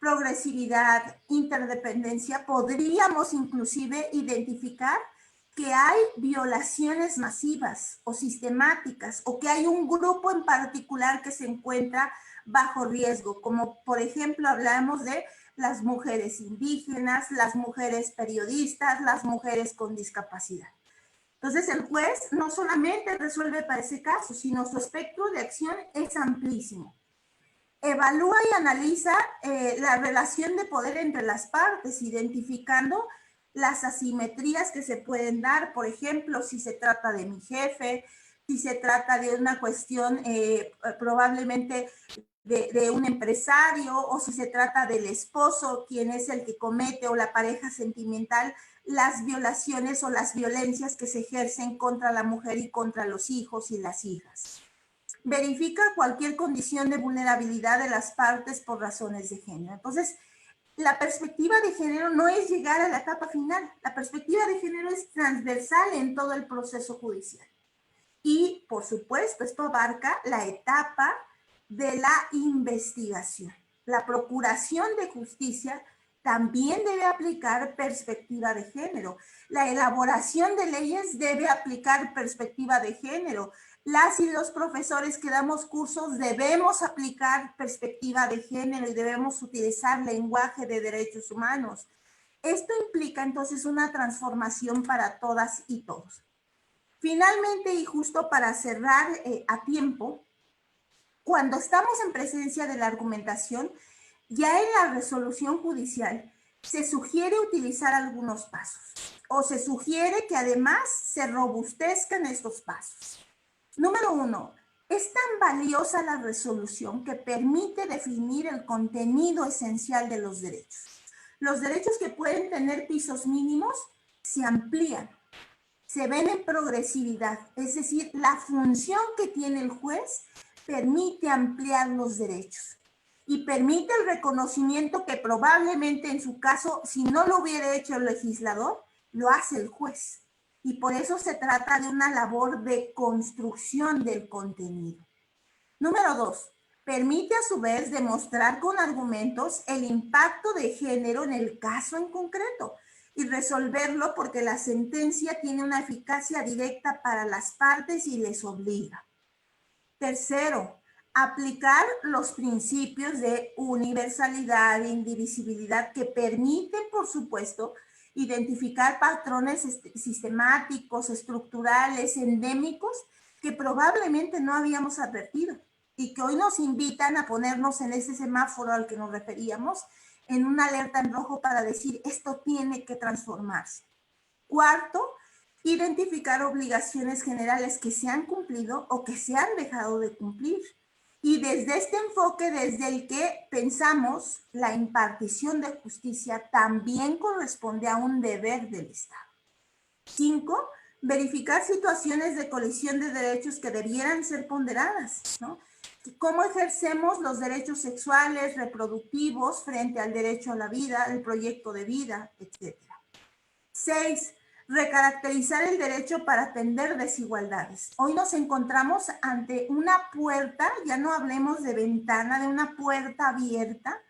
progresividad, interdependencia, podríamos inclusive identificar que hay violaciones masivas o sistemáticas o que hay un grupo en particular que se encuentra bajo riesgo, como por ejemplo hablamos de las mujeres indígenas, las mujeres periodistas, las mujeres con discapacidad. Entonces el juez no solamente resuelve para ese caso, sino su espectro de acción es amplísimo. Evalúa y analiza la relación de poder entre las partes, identificando las asimetrías que se pueden dar, por ejemplo, si se trata de mi jefe, si se trata de una cuestión probablemente de un empresario, o si se trata del esposo, quien es el que comete, o la pareja sentimental, las violaciones o las violencias que se ejercen contra la mujer y contra los hijos y las hijas. Verifica cualquier condición de vulnerabilidad de las partes por razones de género. Entonces, la perspectiva de género no es llegar a la etapa final. La perspectiva de género es transversal en todo el proceso judicial. Y, por supuesto, esto abarca la etapa de la investigación. La procuración de justicia también debe aplicar perspectiva de género. La elaboración de leyes debe aplicar perspectiva de género. Las y los profesores que damos cursos debemos aplicar perspectiva de género y debemos utilizar lenguaje de derechos humanos. Esto implica entonces una transformación para todas y todos. Finalmente, y justo para cerrar a tiempo, cuando estamos en presencia de la argumentación, ya en la resolución judicial se sugiere utilizar algunos pasos, o se sugiere que además se robustezcan estos pasos. Número 1, es tan valiosa la resolución que permite definir el contenido esencial de los derechos. Los derechos que pueden tener pisos mínimos se amplían, se ven en progresividad, es decir, la función que tiene el juez permite ampliar los derechos y permite el reconocimiento que probablemente en su caso, si no lo hubiera hecho el legislador, lo hace el juez. Y por eso se trata de una labor de construcción del contenido. Número 2, permite a su vez demostrar con argumentos el impacto de género en el caso en concreto y resolverlo porque la sentencia tiene una eficacia directa para las partes y les obliga. Tercero, aplicar los principios de universalidad e indivisibilidad que permiten, por supuesto, identificar patrones sistemáticos, estructurales, endémicos, que probablemente no habíamos advertido y que hoy nos invitan a ponernos en ese semáforo al que nos referíamos, en una alerta en rojo para decir esto tiene que transformarse. Cuarto, identificar obligaciones generales que se han cumplido o que se han dejado de cumplir. Y desde este enfoque, desde el que pensamos la impartición de justicia también corresponde a un deber del Estado. 5, verificar situaciones de colisión de derechos que debieran ser ponderadas, ¿no? ¿Cómo ejercemos los derechos sexuales, reproductivos frente al derecho a la vida, el proyecto de vida, etcétera? 6, recaracterizar el derecho para atender desigualdades. Hoy nos encontramos ante una puerta, ya no hablemos de ventana, de una puerta abierta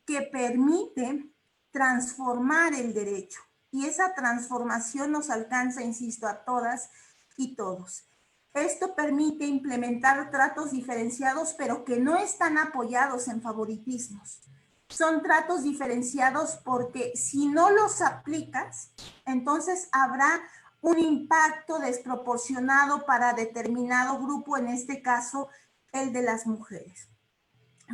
que permite transformar el derecho. Y esa transformación nos alcanza, insisto, a todas y todos. Esto permite implementar tratos diferenciados, pero que no están apoyados en favoritismos. Son tratos diferenciados porque si no los aplicas, entonces habrá un impacto desproporcionado para determinado grupo, en este caso el de las mujeres.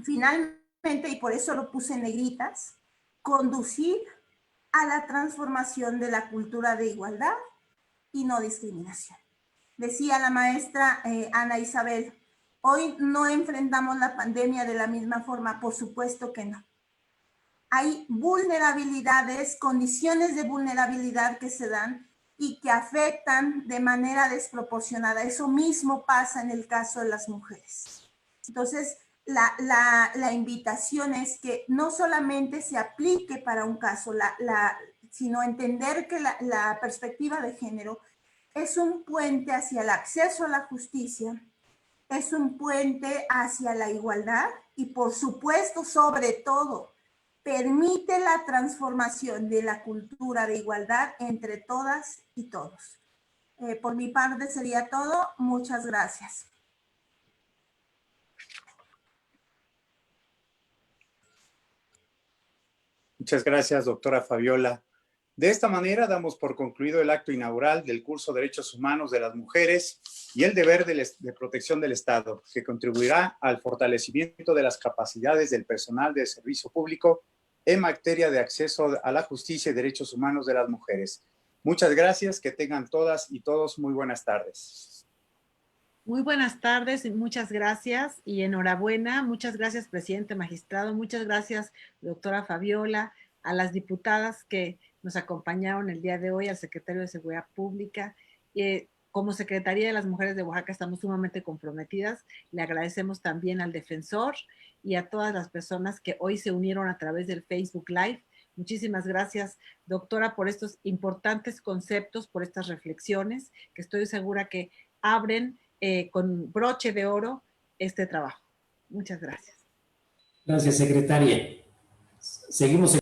Finalmente, y por eso lo puse en negritas, conducir a la transformación de la cultura de igualdad y no discriminación. Decía la maestra Ana Isabel, hoy no enfrentamos la pandemia de la misma forma, por supuesto que no. Hay vulnerabilidades, condiciones de vulnerabilidad que se dan y que afectan de manera desproporcionada. Eso mismo pasa en el caso de las mujeres. Entonces, la invitación es que no solamente se aplique para un caso, sino entender que la perspectiva de género es un puente hacia el acceso a la justicia, es un puente hacia la igualdad y, por supuesto, sobre todo, permite la transformación de la cultura de igualdad entre todas y todos. Por mi parte sería todo. Muchas gracias. Muchas gracias, doctora Fabiola. De esta manera damos por concluido el acto inaugural del curso Derechos Humanos de las Mujeres y el deber de protección del Estado, que contribuirá al fortalecimiento de las capacidades del personal de servicio público en materia de acceso a la justicia y derechos humanos de las mujeres. Muchas gracias, que tengan todas y todos muy buenas tardes. Muy buenas tardes y muchas gracias y enhorabuena. Muchas gracias, presidente magistrado. Muchas gracias, doctora Fabiola, a las diputadas que nos acompañaron el día de hoy, al secretario de Seguridad Pública. Como Secretaría de las Mujeres de Oaxaca estamos sumamente comprometidas. Le agradecemos también al defensor y a todas las personas que hoy se unieron a través del Facebook Live. Muchísimas gracias, doctora, por estos importantes conceptos, por estas reflexiones, que estoy segura que abren con broche de oro este trabajo. Muchas gracias. Gracias, secretaria. Seguimos.